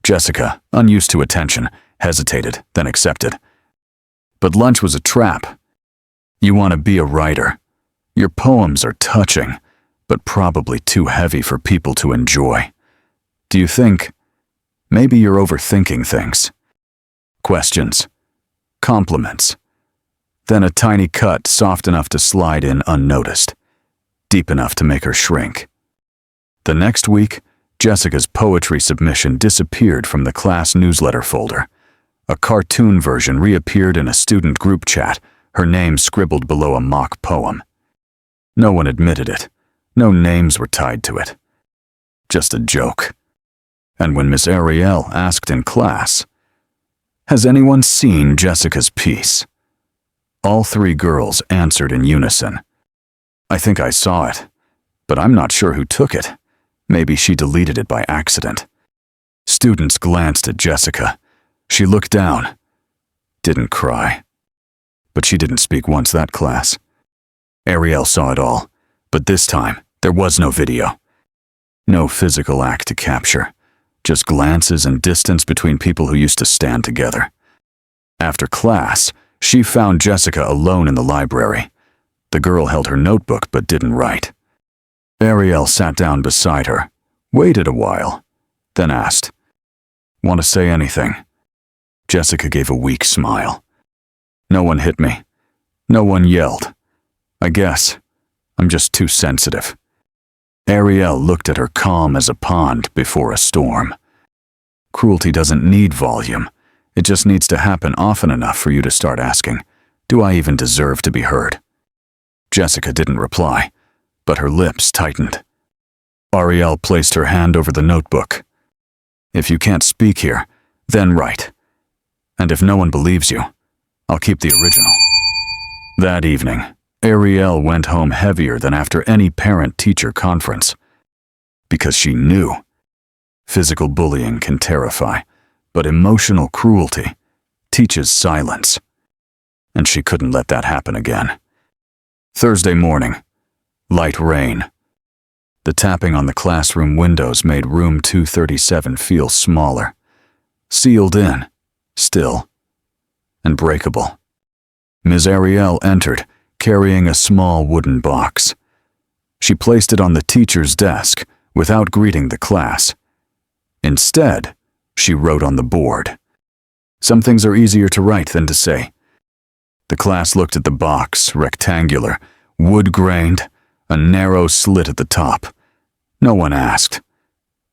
Jessica, unused to attention, hesitated, then accepted. But lunch was a trap. You want to be a writer. Your poems are touching, but probably too heavy for people to enjoy. Do you think maybe you're overthinking things? Questions, compliments, then a tiny cut soft enough to slide in unnoticed, deep enough to make her shrink. The next week, Jessica's poetry submission disappeared from the class newsletter folder. A cartoon version reappeared in a student group chat, her name scribbled below a mock poem. No one admitted it. No names were tied to it. Just a joke. And when Miss Ariel asked in class, "Has anyone seen Jessica's piece?" All three girls answered in unison. "I think I saw it, but I'm not sure who took it. Maybe she deleted it by accident." Students glanced at Jessica. She looked down. Didn't cry. But she didn't speak once that class. Ariel saw it all, but this time there was no video. No physical act to capture, just glances and distance between people who used to stand together. After class, she found Jessica alone in the library. The girl held her notebook but didn't write. Ariel sat down beside her, waited a while, then asked, "Want to say anything?" Jessica gave a weak smile. "No one hit me. No one yelled. I guess I'm just too sensitive." Ariel looked at her calm as a pond before a storm. Cruelty doesn't need volume. It just needs to happen often enough for you to start asking, "Do I even deserve to be heard?" Jessica didn't reply, but her lips tightened. Ariel placed her hand over the notebook. "If you can't speak here, then write. And if no one believes you, I'll keep the original." That evening, Ariel went home heavier than after any parent-teacher conference. Because she knew. Physical bullying can terrify, but emotional cruelty teaches silence. And she couldn't let that happen again. Thursday morning, light rain. The tapping on the classroom windows made room 237 feel smaller. Sealed in, still, and breakable. Ms. Ariel entered, carrying a small wooden box. She placed it on the teacher's desk without greeting the class. Instead, she wrote on the board. Some things are easier to write than to say. The class looked at the box, rectangular, wood-grained, a narrow slit at the top. No one asked,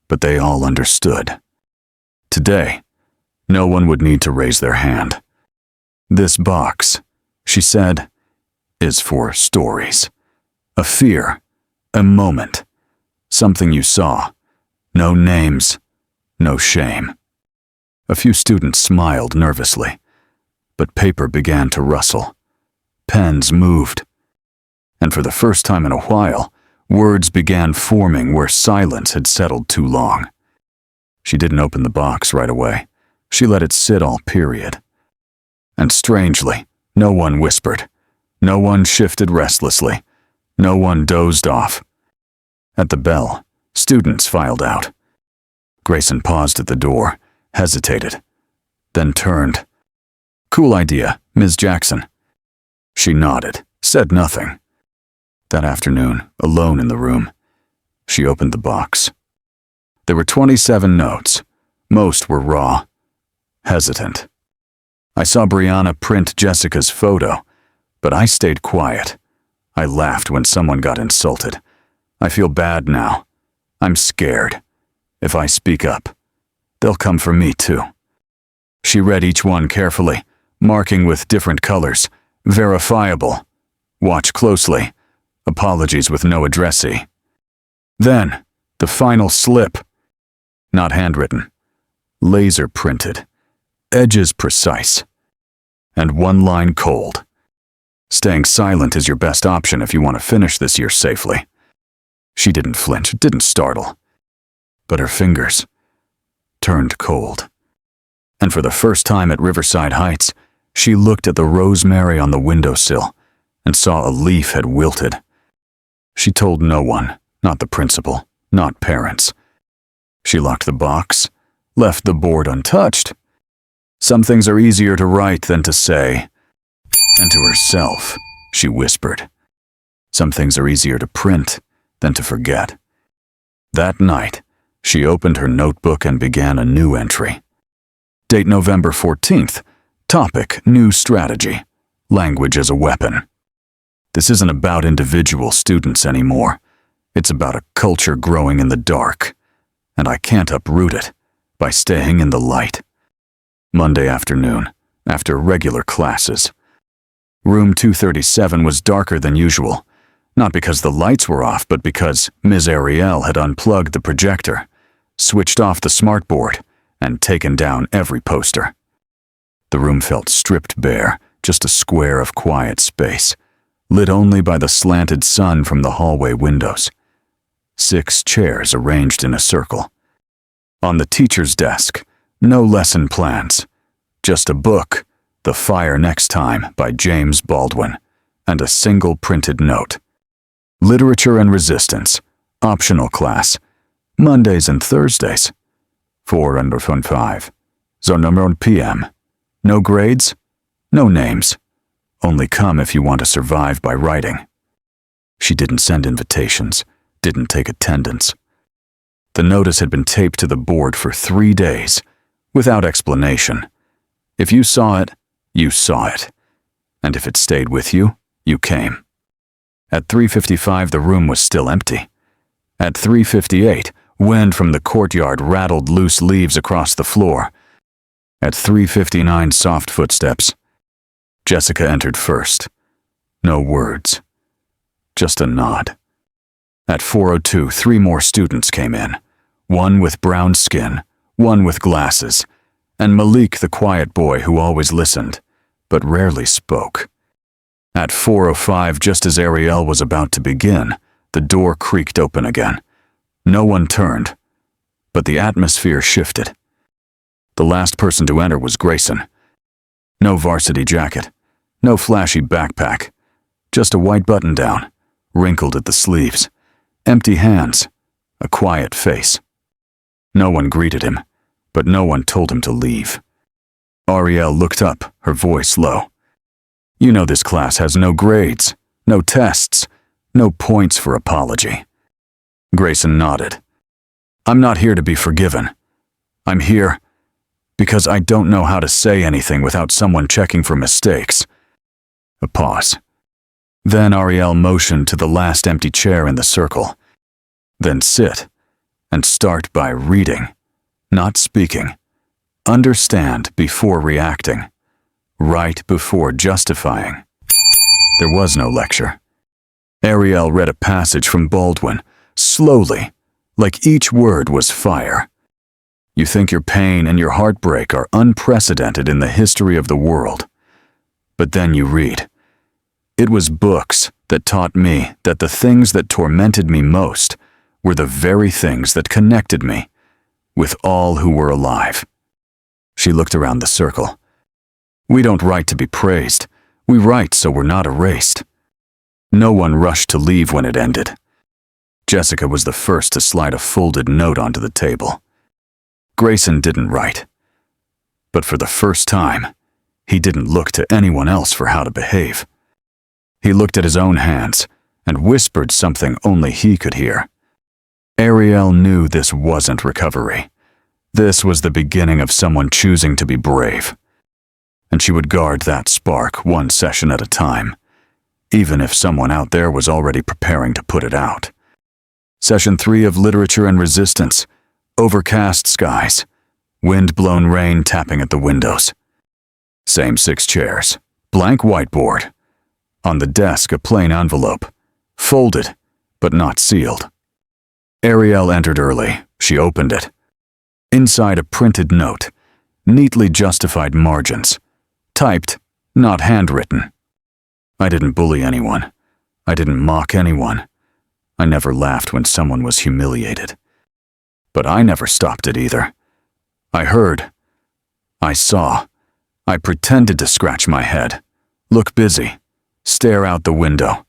but they all understood. Today, no one would need to raise their hand. "This box," she said, "is for stories. A fear, a moment, something you saw. No names, no shame." A few students smiled nervously, but paper began to rustle. Pens moved. And for the first time in a while, words began forming where silence had settled too long. She didn't open the box right away. She let it sit all period. And strangely, no one whispered. No one shifted restlessly. No one dozed off. At the bell, students filed out. Grayson paused at the door, hesitated, then turned. "Cool idea, Ms. Jackson." She nodded, said nothing. That afternoon, alone in the room, she opened the box. There were 27 notes. Most were raw, hesitant. I saw Brianna print Jessica's photo, but I stayed quiet. I laughed when someone got insulted. I feel bad now. I'm scared. If I speak up, they'll come for me too. She read each one carefully, marking with different colors. Verifiable. Watch closely. Apologies with no addressee. Then, the final slip. Not handwritten. Laser printed. Edges precise. And one line cold. Staying silent is your best option if you want to finish this year safely. She didn't flinch, didn't startle. But her fingers turned cold. And for the first time at Riverside Heights, she looked at the rosemary on the windowsill and saw a leaf had wilted. She told no one, not the principal, not parents. She locked the box, left the board untouched. Some things are easier to write than to say. And to herself, she whispered. Some things are easier to print than to forget. That night, she opened her notebook and began a new entry. Date November 14th. Topic, new strategy. Language as a weapon. This isn't about individual students anymore. It's about a culture growing in the dark. And I can't uproot it by staying in the light. Monday afternoon, after regular classes. Room 237 was darker than usual, not because the lights were off, but because Ms. Ariel had unplugged the projector, switched off the smartboard, and taken down every poster. The room felt stripped bare, just a square of quiet space, lit only by the slanted sun from the hallway windows. 6 chairs arranged in a circle. On the teacher's desk, no lesson plans, just a book, The Fire Next Time by James Baldwin, and a single printed note. Literature and Resistance, optional class, Mondays and Thursdays. 4 under 5. Zonummer PM. No grades, no names. Only come if you want to survive by writing. She didn't send invitations, didn't take attendance. The notice had been taped to the board for 3 days, without explanation. If you saw it, you saw it. And if it stayed with you, you came. At 3:55, the room was still empty. At 3:58, wind from the courtyard rattled loose leaves across the floor. At 3:59, soft footsteps. Jessica entered first. No words. Just a nod. At 4:02, 3 more students came in. One with brown skin, one with glasses, and Malik, the quiet boy who always listened, but rarely spoke. At 4:05, just as Ariel was about to begin, the door creaked open again. No one turned, but the atmosphere shifted. The last person to enter was Grayson. No varsity jacket, no flashy backpack, just a white button-down, wrinkled at the sleeves, empty hands, a quiet face. No one greeted him, but no one told him to leave. Ariel looked up, her voice low. You know this class has no grades, no tests, no points for apology. Grayson nodded. I'm not here to be forgiven. I'm here because I don't know how to say anything without someone checking for mistakes. A pause. Then Ariel motioned to the last empty chair in the circle. Then sit and start by reading, not speaking. Understand before reacting. Write before justifying. There was no lecture. Ariel read a passage from Baldwin, slowly, like each word was fire. You think your pain and your heartbreak are unprecedented in the history of the world. But then you read. It was books that taught me that the things that tormented me most were the very things that connected me with all who were alive. She looked around the circle. We don't write to be praised. We write so we're not erased. No one rushed to leave when it ended. Jessica was the first to slide a folded note onto the table. Grayson didn't write. But for the first time, he didn't look to anyone else for how to behave. He looked at his own hands and whispered something only he could hear. Ariel knew this wasn't recovery. This was the beginning of someone choosing to be brave. And she would guard that spark one session at a time, even if someone out there was already preparing to put it out. Session 3 of Literature and Resistance. Overcast skies. Wind-blown rain tapping at the windows. Same 6 chairs. Blank whiteboard. On the desk, a plain envelope. Folded, but not sealed. Ariel entered early. She opened it. Inside, a printed note. Neatly justified margins. Typed, not handwritten. I didn't bully anyone. I didn't mock anyone. I never laughed when someone was humiliated. But I never stopped it either. I heard. I saw. I pretended to scratch my head, look busy, stare out the window,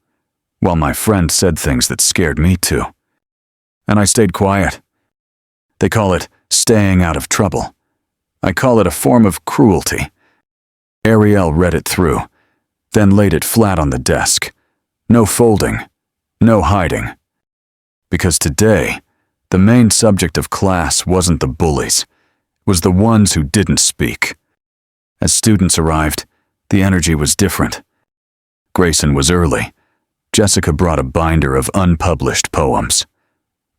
while my friend said things that scared me too. And I stayed quiet. They call it staying out of trouble. I call it a form of cruelty. Ariel read it through, then laid it flat on the desk. No folding, no hiding. Because today, the main subject of class wasn't the bullies, it was the ones who didn't speak. As students arrived, the energy was different. Grayson was early. Jessica brought a binder of unpublished poems.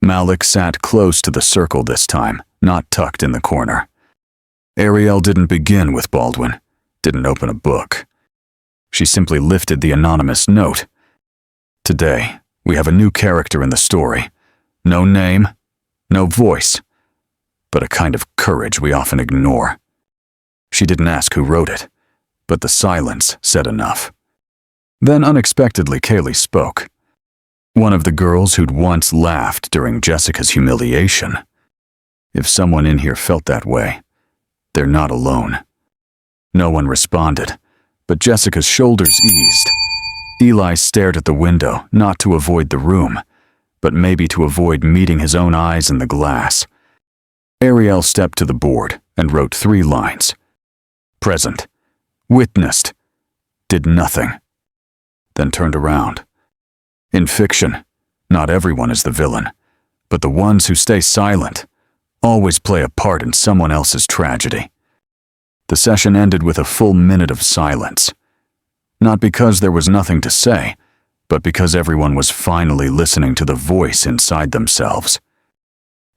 Malik sat close to the circle this time, not tucked in the corner. Ariel didn't begin with Baldwin, didn't open a book. She simply lifted the anonymous note. Today, we have a new character in the story. No name, no voice, but a kind of courage we often ignore. She didn't ask who wrote it, but the silence said enough. Then unexpectedly Kaylee spoke. One of the girls who'd once laughed during Jessica's humiliation. If someone in here felt that way, they're not alone. No one responded, but Jessica's shoulders eased. Eli stared at the window, not to avoid the room, but maybe to avoid meeting his own eyes in the glass. Ariel stepped to the board and wrote 3 lines. Present. Witnessed. Did nothing. Then turned around. In fiction, not everyone is the villain, but the ones who stay silent always play a part in someone else's tragedy. The session ended with a full minute of silence. Not because there was nothing to say, but because everyone was finally listening to the voice inside themselves.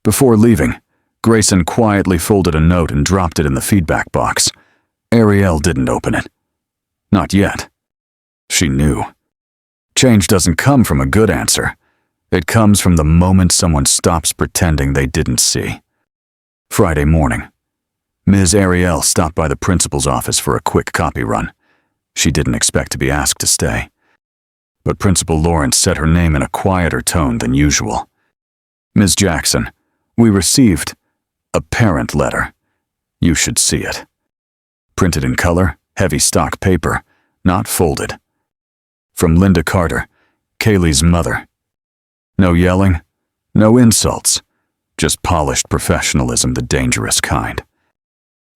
Before leaving, Grayson quietly folded a note and dropped it in the feedback box. Ariel didn't open it. Not yet. She knew. Change doesn't come from a good answer. It comes from the moment someone stops pretending they didn't see. Friday morning. Ms. Ariel stopped by the principal's office for a quick copy run. She didn't expect to be asked to stay. But Principal Lawrence said her name in a quieter tone than usual. Ms. Jackson, we received a parent letter. You should see it. Printed in color, heavy stock paper, not folded. From Linda Carter, Kaylee's mother. No yelling, no insults, just polished professionalism, the dangerous kind.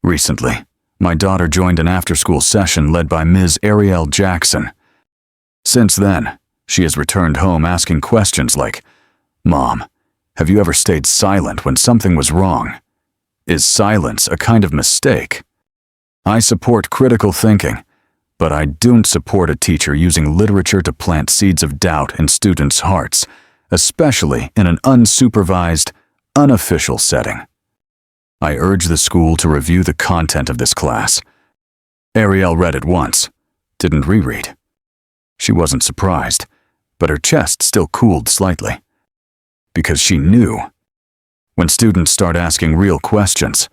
Recently, my daughter joined an after-school session led by Ms. Ariel Jackson. Since then, she has returned home asking questions like, Mom, have you ever stayed silent when something was wrong? Is silence a kind of mistake? I support critical thinking, but I don't support a teacher using literature to plant seeds of doubt in students' hearts, especially in an unsupervised, unofficial setting. I urge the school to review the content of this class. Ariel read it once, didn't reread. She wasn't surprised, but her chest still cooled slightly. Because she knew. When students start asking real questions,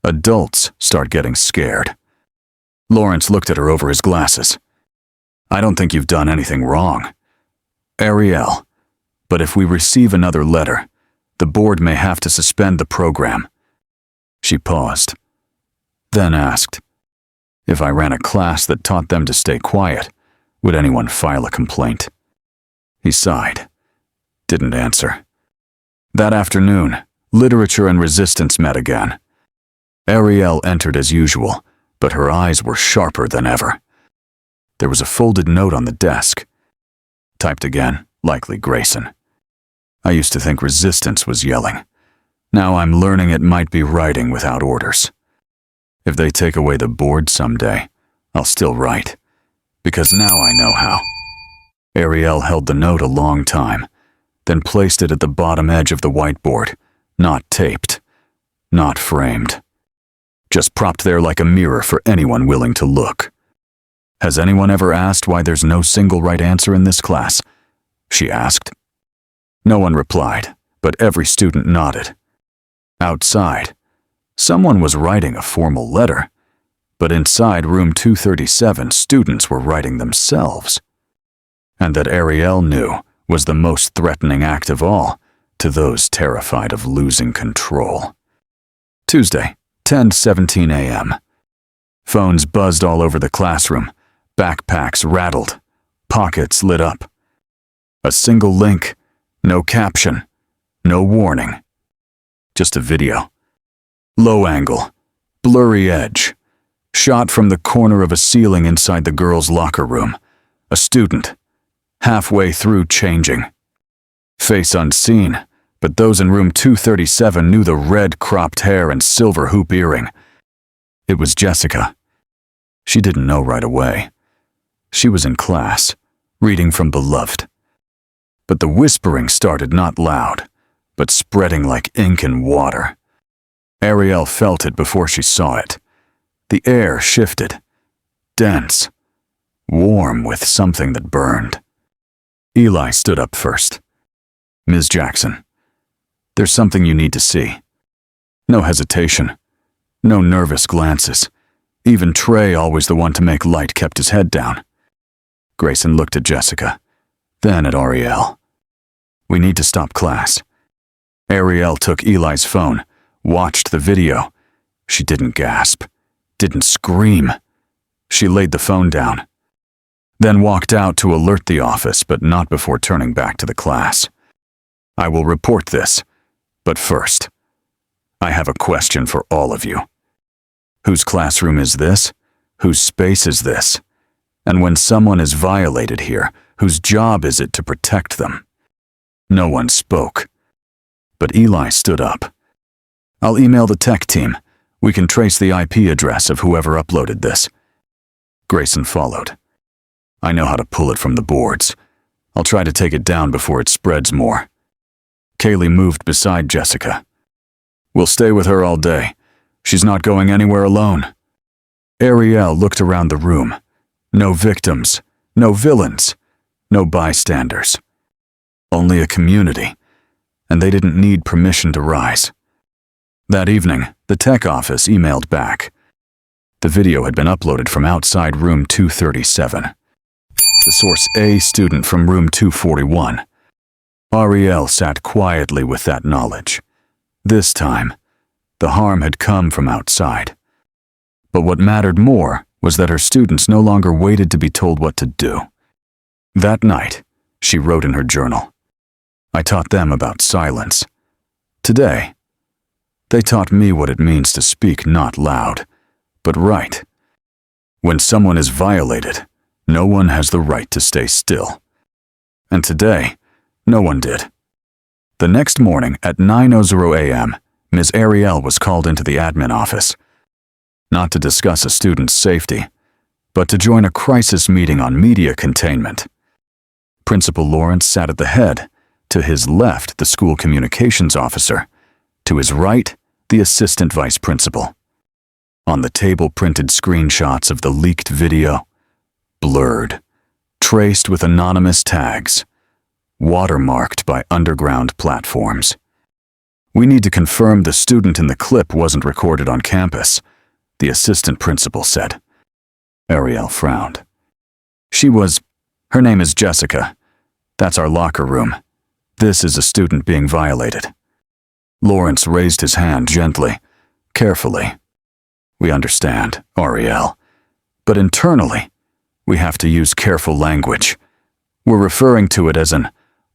adults start getting scared. Lawrence looked at her over his glasses. I don't think you've done anything wrong. Ariel, but if we receive another letter, the board may have to suspend the program. She paused, then asked, if I ran a class that taught them to stay quiet, would anyone file a complaint? He sighed, didn't answer. That afternoon, literature and resistance met again. Ariel entered as usual, but her eyes were sharper than ever. There was a folded note on the desk. Typed again, likely Grayson. I used to think resistance was yelling. Now I'm learning it might be writing without orders. If they take away the board someday, I'll still write, because now I know how. Ariel held the note a long time, then placed it at the bottom edge of the whiteboard, not taped, not framed. Just propped there like a mirror for anyone willing to look. Has anyone ever asked why there's no single right answer in this class? She asked. No one replied, but every student nodded. Outside, someone was writing a formal letter, but inside room 237, students were writing themselves. And that Ariel knew was the most threatening act of all to those terrified of losing control. Tuesday, 10:17 a.m. Phones buzzed all over the classroom, backpacks rattled, pockets lit up. A single link, no caption, no warning. Just a video. Low angle, blurry edge, shot from the corner of a ceiling inside the girls' locker room. A student, halfway through changing. Face unseen, but those in room 237 knew the red cropped hair and silver hoop earring. It was Jessica. She didn't know right away. She was in class, reading from Beloved. But the whispering started not loud, but spreading like ink in water. Ariel felt it before she saw it. The air shifted, dense, warm with something that burned. Eli stood up first. Ms. Jackson, there's something you need to see. No hesitation, no nervous glances. Even Trey, always the one to make light, kept his head down. Grayson looked at Jessica, then at Ariel. We need to stop class. Ariel took Eli's phone, watched the video. She didn't gasp, didn't scream. She laid the phone down, then walked out to alert the office, but not before turning back to the class. I will report this, but first, I have a question for all of you. Whose classroom is this? Whose space is this? And when someone is violated here, whose job is it to protect them? No one spoke, but Eli stood up. I'll email the tech team. We can trace the IP address of whoever uploaded this. Grayson followed. I know how to pull it from the boards. I'll try to take it down before it spreads more. Kaylee moved beside Jessica. We'll stay with her all day. She's not going anywhere alone. Ariel looked around the room. No victims, no villains, no bystanders. Only a community, and they didn't need permission to rise. That evening, the tech office emailed back. The video had been uploaded from outside room 237. The source A student from room 241. Ariel sat quietly with that knowledge. This time, the harm had come from outside. But what mattered more was that her students no longer waited to be told what to do. That night, she wrote in her journal, I taught them about silence. Today, they taught me what it means to speak not loud, but right. When someone is violated, no one has the right to stay still. And today, no one did. The next morning at 9:00 a.m., Ms. Ariel was called into the admin office, not to discuss a student's safety, but to join a crisis meeting on media containment. Principal Lawrence sat at the head, to his left the school communications officer, to his right the assistant vice principal. On the table printed screenshots of the leaked video, blurred, traced with anonymous tags, watermarked by underground platforms. We need to confirm the student in the clip wasn't recorded on campus, the assistant principal said. Ariel frowned. Her name is Jessica. That's our locker room. This is a student being violated. Lawrence raised his hand gently, carefully. We understand, Ariel. But internally, we have to use careful language. We're referring to it as an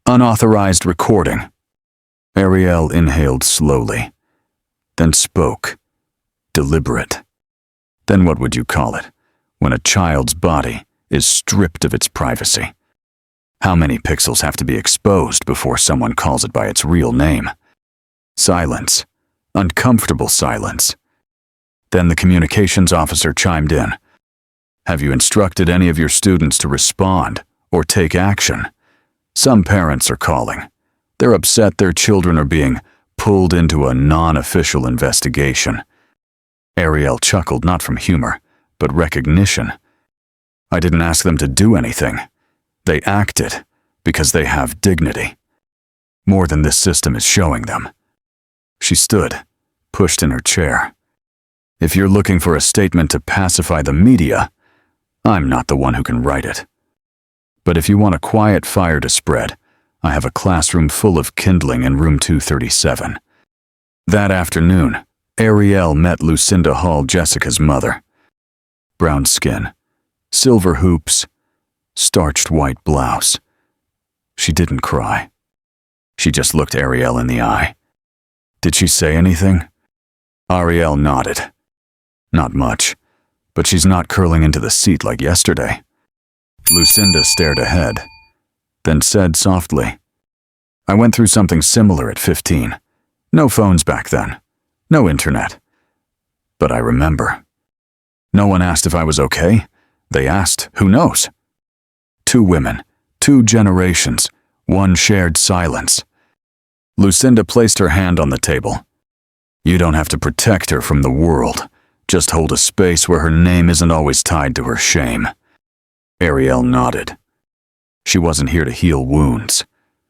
unauthorized recording. Ariel inhaled slowly, then spoke, deliberate. Then what would you call it, when a child's body is stripped of its privacy? How many pixels have to be exposed before someone calls it by its real name? Silence. Uncomfortable silence. Then the communications officer chimed in. Have you instructed any of your students to respond or take action? Some parents are calling. They're upset their children are being pulled into a non-official investigation. Ariel chuckled, not from humor, but recognition. I didn't ask them to do anything. They acted because they have dignity. More than this system is showing them. She stood, pushed in her chair. If you're looking for a statement to pacify the media, I'm not the one who can write it. But if you want a quiet fire to spread, I have a classroom full of kindling in room 237. That afternoon, Ariel met Lucinda Hall, Jessica's mother. Brown skin, silver hoops, starched white blouse. She didn't cry. She just looked Ariel in the eye. Did she say anything? Ariel nodded. Not much, but she's not curling into the seat like yesterday. Lucinda stared ahead, then said softly, I went through something similar at 15. No phones back then. No internet. But I remember. No one asked if I was okay. They asked, who knows? 2 women, 2 generations, 1 shared silence. Lucinda placed her hand on the table. You don't have to protect her from the world. Just hold a space where her name isn't always tied to her shame. Ariel nodded. She wasn't here to heal wounds.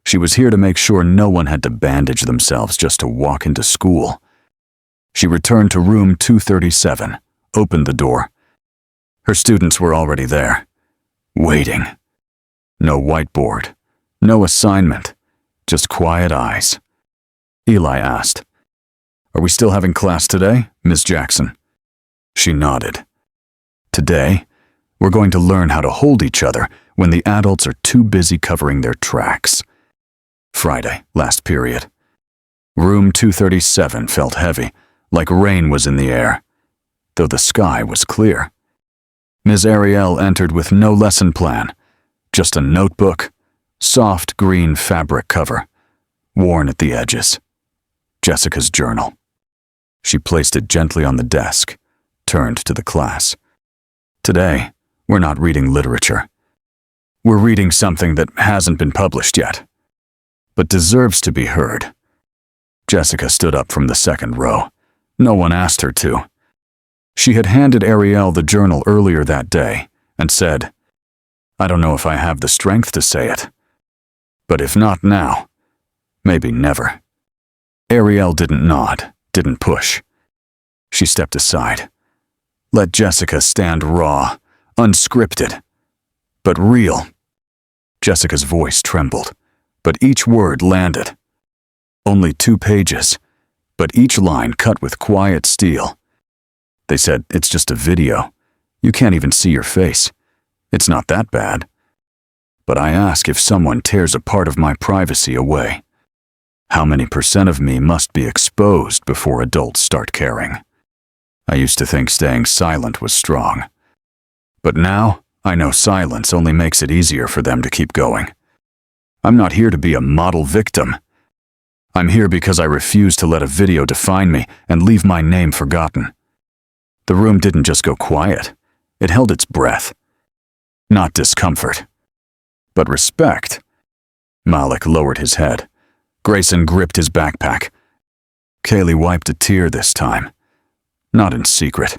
She was here to make sure no one had to bandage themselves just to walk into school. She returned to room 237, opened the door. Her students were already there, waiting. No whiteboard, no assignment, just quiet eyes. Eli asked, "Are we still having class today, Miss Jackson?" She nodded. "Today, we're going to learn how to hold each other when the adults are too busy covering their tracks." Friday, last period. Room 237 felt heavy, like rain was in the air, though the sky was clear. Ms. Ariel entered with no lesson plan, just a notebook, soft green fabric cover, worn at the edges. Jessica's journal. She placed it gently on the desk, turned to the class. "Today, we're not reading literature. We're reading something that hasn't been published yet, but deserves to be heard." Jessica stood up from the second row. No one asked her to. She had handed Ariel the journal earlier that day and said, "I don't know if I have the strength to say it, but if not now, maybe never." Ariel didn't nod, didn't push. She stepped aside. Let Jessica stand raw, unscripted, but real. Jessica's voice trembled, but each word landed. Only 2 pages, but each line cut with quiet steel. They said, "It's just a video. You can't even see your face. It's not that bad." But I ask if someone tears a part of my privacy away. How many % of me must be exposed before adults start caring? I used to think staying silent was strong. But now, I know silence only makes it easier for them to keep going. I'm not here to be a model victim. I'm here because I refuse to let a video define me and leave my name forgotten. The room didn't just go quiet. It held its breath. Not discomfort, but respect. Malik lowered his head. Grayson gripped his backpack. Kaylee wiped a tear this time. Not in secret.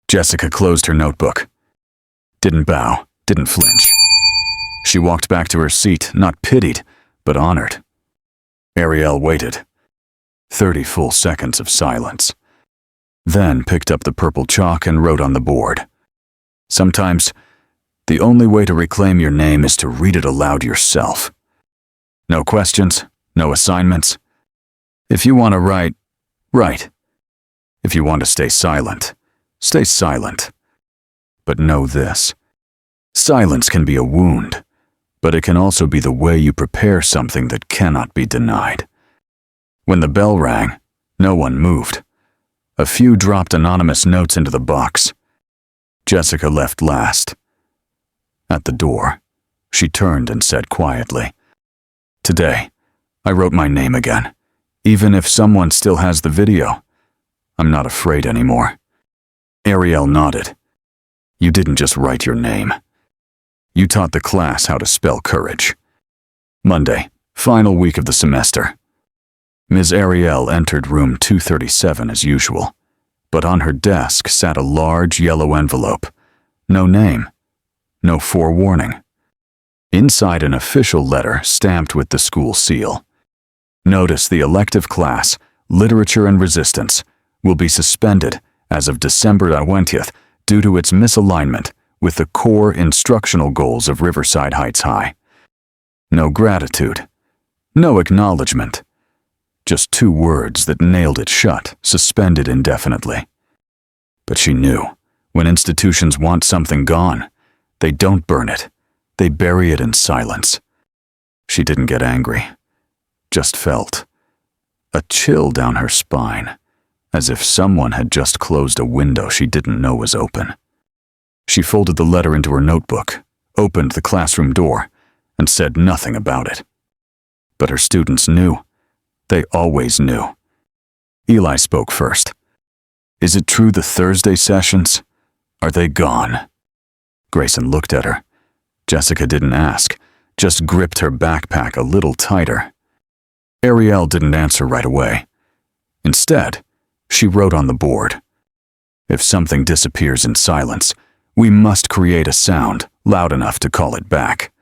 Jessica closed her notebook. Didn't bow, didn't flinch. She walked back to her seat, not pitied, but honored. Ariel waited. 30 full seconds of silence. Then picked up the purple chalk and wrote on the board. Sometimes, the only way to reclaim your name is to read it aloud yourself. No questions, no assignments. If you want to write, write. If you want to stay silent, stay silent. But know this. Silence can be a wound, but it can also be the way you prepare something that cannot be denied. When the bell rang, no one moved. A few dropped anonymous notes into the box. Jessica left last. At the door, she turned and said quietly, "Today, I wrote my name again. Even if someone still has the video, I'm not afraid anymore." Ariel nodded. "You didn't just write your name. You taught the class how to spell courage." Monday, final week of the semester. Ms. Ariel entered room 237 as usual, but on her desk sat a large yellow envelope. No name, no forewarning. Inside an official letter stamped with the school seal. Notice the elective class, Literature and Resistance, will be suspended as of December 20th due to its misalignment with the core instructional goals of Riverside Heights High. No gratitude, no acknowledgement. Just 2 words that nailed it shut, suspended indefinitely. But she knew, when institutions want something gone, they don't burn it, they bury it in silence. She didn't get angry, just felt a chill down her spine, as if someone had just closed a window she didn't know was open. She folded the letter into her notebook, opened the classroom door, and said nothing about it. But her students knew. They always knew. Eli spoke first. "Is it true the Thursday sessions? Are they gone?" Grayson looked at her. Jessica didn't ask, just gripped her backpack a little tighter. Ariel didn't answer right away. Instead, she wrote on the board, "If something disappears in silence, we must create a sound loud enough to call it back."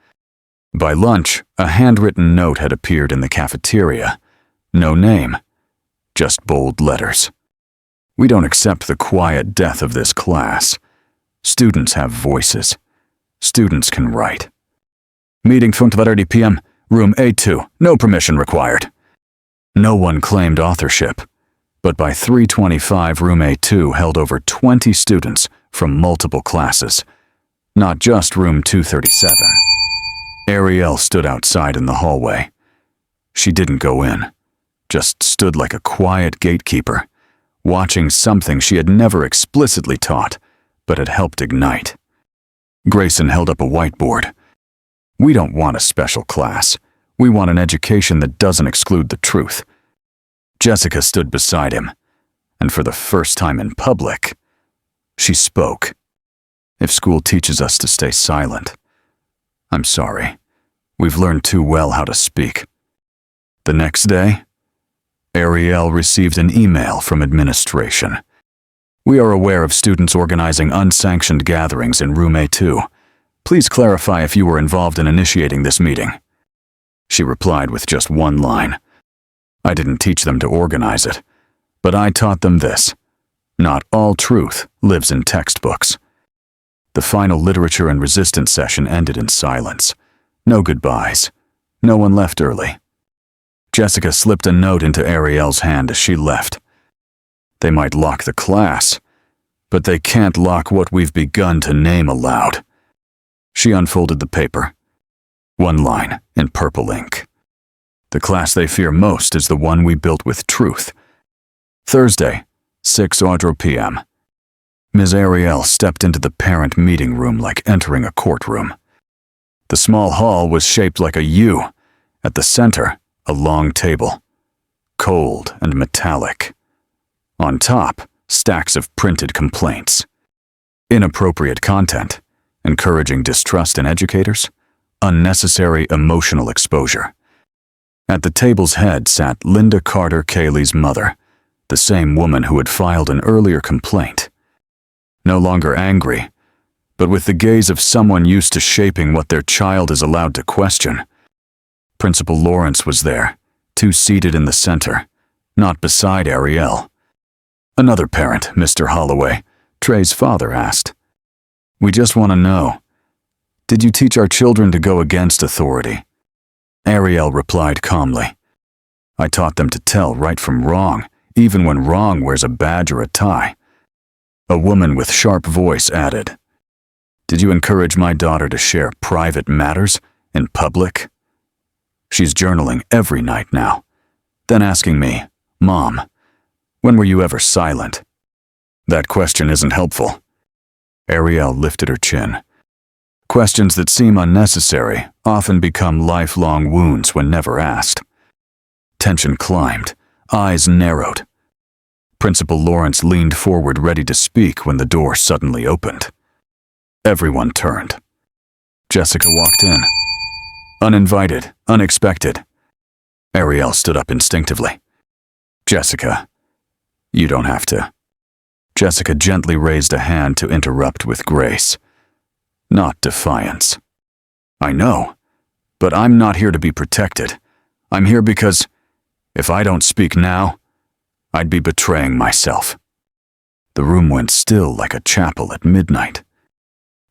By lunch, a handwritten note had appeared in the cafeteria. No name, just bold letters. We don't accept the quiet death of this class. Students have voices. Students can write. Meeting 5:30 p.m., room A2, no permission required. No one claimed authorship, but by 3:25, room A2 held over 20 students from multiple classes, not just room 237. Ariel stood outside in the hallway. She didn't go in, just stood like a quiet gatekeeper, watching something she had never explicitly taught, but had helped ignite. Grayson held up a whiteboard. We don't want a special class. We want an education that doesn't exclude the truth. Jessica stood beside him, and for the first time in public, she spoke. If school teaches us to stay silent, I'm sorry. We've learned too well how to speak. The next day, Ariel received an email from administration. We are aware of students organizing unsanctioned gatherings in room A2. Please clarify if you were involved in initiating this meeting. She replied with just one line. I didn't teach them to organize it, but I taught them this. Not all truth lives in textbooks. The final literature and resistance session ended in silence. No goodbyes. No one left early. Jessica slipped a note into Ariel's hand as she left. They might lock the class, but they can't lock what we've begun to name aloud. She unfolded the paper. One line in purple ink. The class they fear most is the one we built with truth. Thursday, 6:00 p.m. Ms. Ariel stepped into the parent meeting room like entering a courtroom. The small hall was shaped like a U. At the center, a long table, cold and metallic. On top, stacks of printed complaints. Inappropriate content, encouraging distrust in educators, unnecessary emotional exposure. At the table's head sat Linda Carter Cayley's mother, the same woman who had filed an earlier complaint. No longer angry, but with the gaze of someone used to shaping what their child is allowed to question. Principal Lawrence was there, two-seated in the center, not beside Ariel. Another parent, Mr. Holloway, Trey's father, asked, "We just want to know, did you teach our children to go against authority?" Ariel replied calmly, "I taught them to tell right from wrong, even when wrong wears a badge or a tie." A woman with sharp voice added, "Did you encourage my daughter to share private matters in public?" She's journaling every night now, then asking me, "Mom, when were you ever silent?" That question isn't helpful. Ariel lifted her chin. Questions that seem unnecessary often become lifelong wounds when never asked. Tension climbed, eyes narrowed. Principal Lawrence leaned forward ready to speak when the door suddenly opened. Everyone turned. Jessica walked in. Uninvited, unexpected. Ariel stood up instinctively. "Jessica, you don't have to." Jessica gently raised a hand to interrupt with grace, not defiance. "I know, but I'm not here to be protected. I'm here because, if I don't speak now, I'd be betraying myself." The room went still like a chapel at midnight.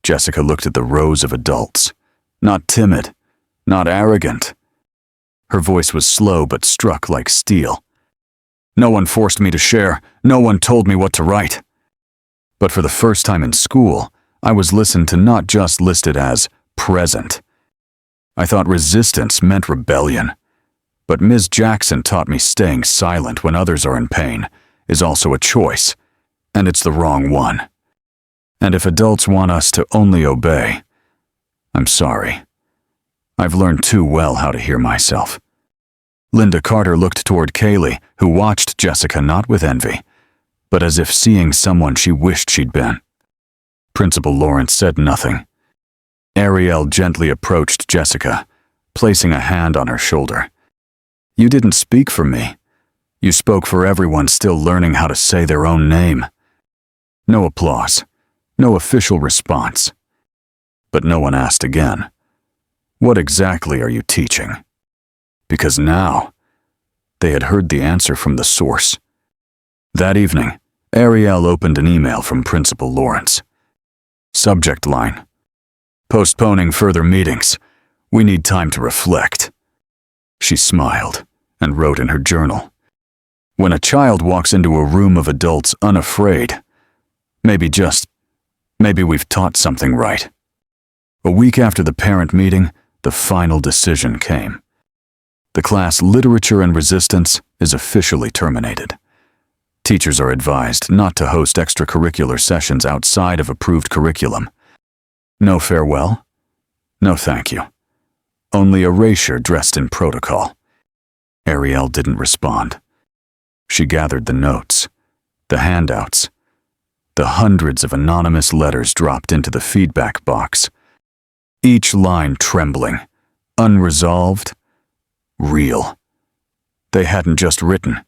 Jessica looked at the rows of adults, not timid, not arrogant. Her voice was slow but struck like steel. "No one forced me to share. No one told me what to write." But for the first time in school, I was listened to not just listed as present. I thought resistance meant rebellion. But Ms. Jackson taught me staying silent when others are in pain is also a choice, and it's the wrong one. And if adults want us to only obey, I'm sorry. I've learned too well how to hear myself. Linda Carter looked toward Cayley, who watched Jessica not with envy, but as if seeing someone she wished she'd been. Principal Lawrence said nothing. Ariel gently approached Jessica, placing a hand on her shoulder. "You didn't speak for me. You spoke for everyone still learning how to say their own name." No applause, no official response. But no one asked again, "What exactly are you teaching?" Because now, they had heard the answer from the source. That evening, Ariel opened an email from Principal Lawrence. Subject line: postponing further meetings. We need time to reflect. She smiled and wrote in her journal, when a child walks into a room of adults unafraid, maybe we've taught something right. A week after the parent meeting, the final decision came. The class Literature and Resistance is officially terminated. Teachers are advised not to host extracurricular sessions outside of approved curriculum. No farewell, no thank you. Only erasure dressed in protocol. Ariel didn't respond. She gathered the notes, the handouts, the hundreds of anonymous letters dropped into the feedback box. Each line trembling, unresolved, real. They hadn't just written,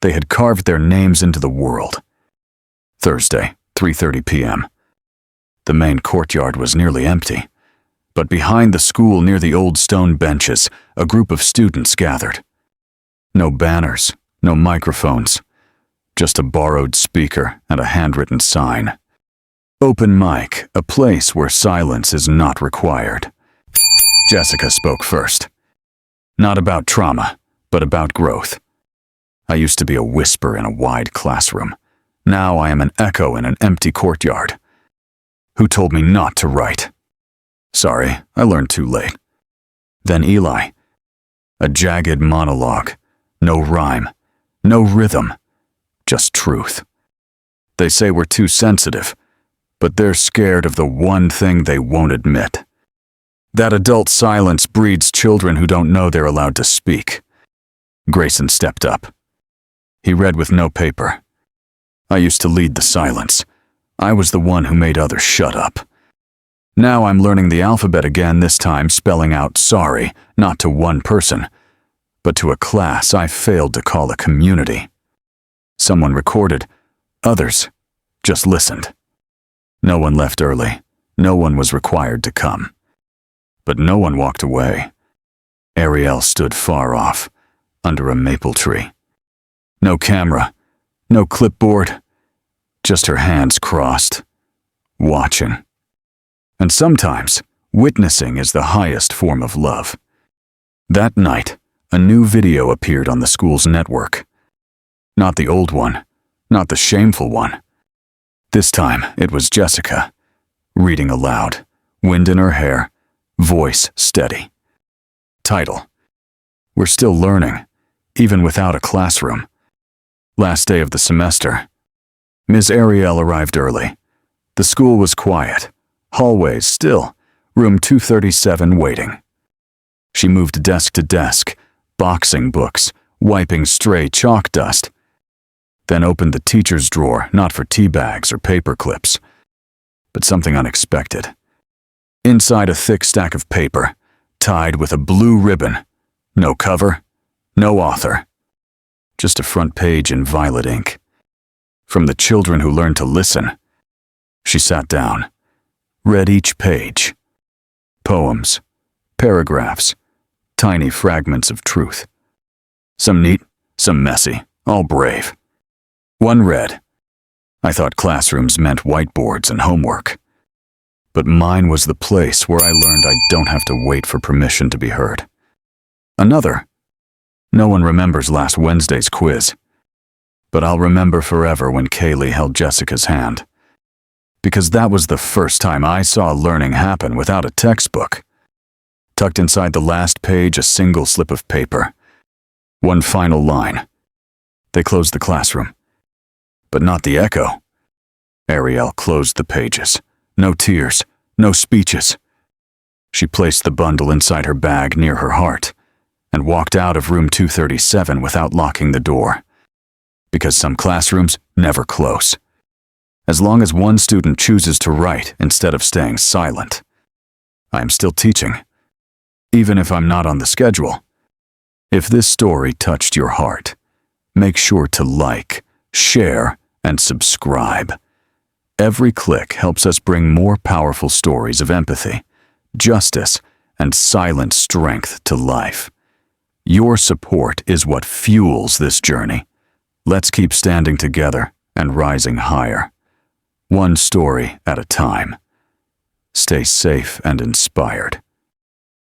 they had carved their names into the world. Thursday, 3:30 p.m. The main courtyard was nearly empty, but behind the school near the old stone benches, a group of students gathered. No banners, no microphones, just a borrowed speaker and a handwritten sign. Open mic, a place where silence is not required. Jessica spoke first. Not about trauma, but about growth. I used to be a whisper in a wide classroom. Now I am an echo in an empty courtyard. Who told me not to write? Sorry, I learned too late. Then Eli. A jagged monologue. No rhyme. No rhythm. Just truth. They say we're too sensitive, but they're scared of the one thing they won't admit. That adult silence breeds children who don't know they're allowed to speak. Grayson stepped up. He read with no paper. I used to lead the silence. I was the one who made others shut up. Now I'm learning the alphabet again, this time spelling out sorry, not to one person, but to a class I failed to call a community. Someone recorded. Others just listened. No one left early. No one was required to come. But no one walked away. Ariel stood far off, under a maple tree. No camera, no clipboard, just her hands crossed, watching. And sometimes, witnessing is the highest form of love. That night, a new video appeared on the school's network. Not the old one, not the shameful one. This time, it was Jessica, reading aloud, wind in her hair, voice steady. Title: We're still learning, even without a classroom. Last day of the semester. Ms. Ariel arrived early. The school was quiet. Hallways still. Room 237 waiting. She moved desk to desk, boxing books, wiping stray chalk dust. Then opened the teacher's drawer, not for tea bags or paper clips, but something unexpected. Inside, a thick stack of paper, tied with a blue ribbon. No cover, no author. Just a front page in violet ink. From the children who learned to listen. She sat down, read each page. Poems, paragraphs, tiny fragments of truth. Some neat, some messy, all brave. One read, I thought classrooms meant whiteboards and homework. But mine was the place where I learned I don't have to wait for permission to be heard. Another, no one remembers last Wednesday's quiz. But I'll remember forever when Kaylee held Jessica's hand. Because that was the first time I saw learning happen without a textbook. Tucked inside the last page, a single slip of paper. One final line. They closed the classroom. But not the echo. Ariel closed the pages. No tears, no speeches. She placed the bundle inside her bag near her heart and walked out of room 237 without locking the door. Because some classrooms never close. As long as one student chooses to write instead of staying silent. I am still teaching, even if I'm not on the schedule. If this story touched your heart, make sure to like, share, and subscribe. Every click helps us bring more powerful stories of empathy, justice, and silent strength to life. Your support is what fuels this journey. Let's keep standing together and rising higher, one story at a time. Stay safe and inspired.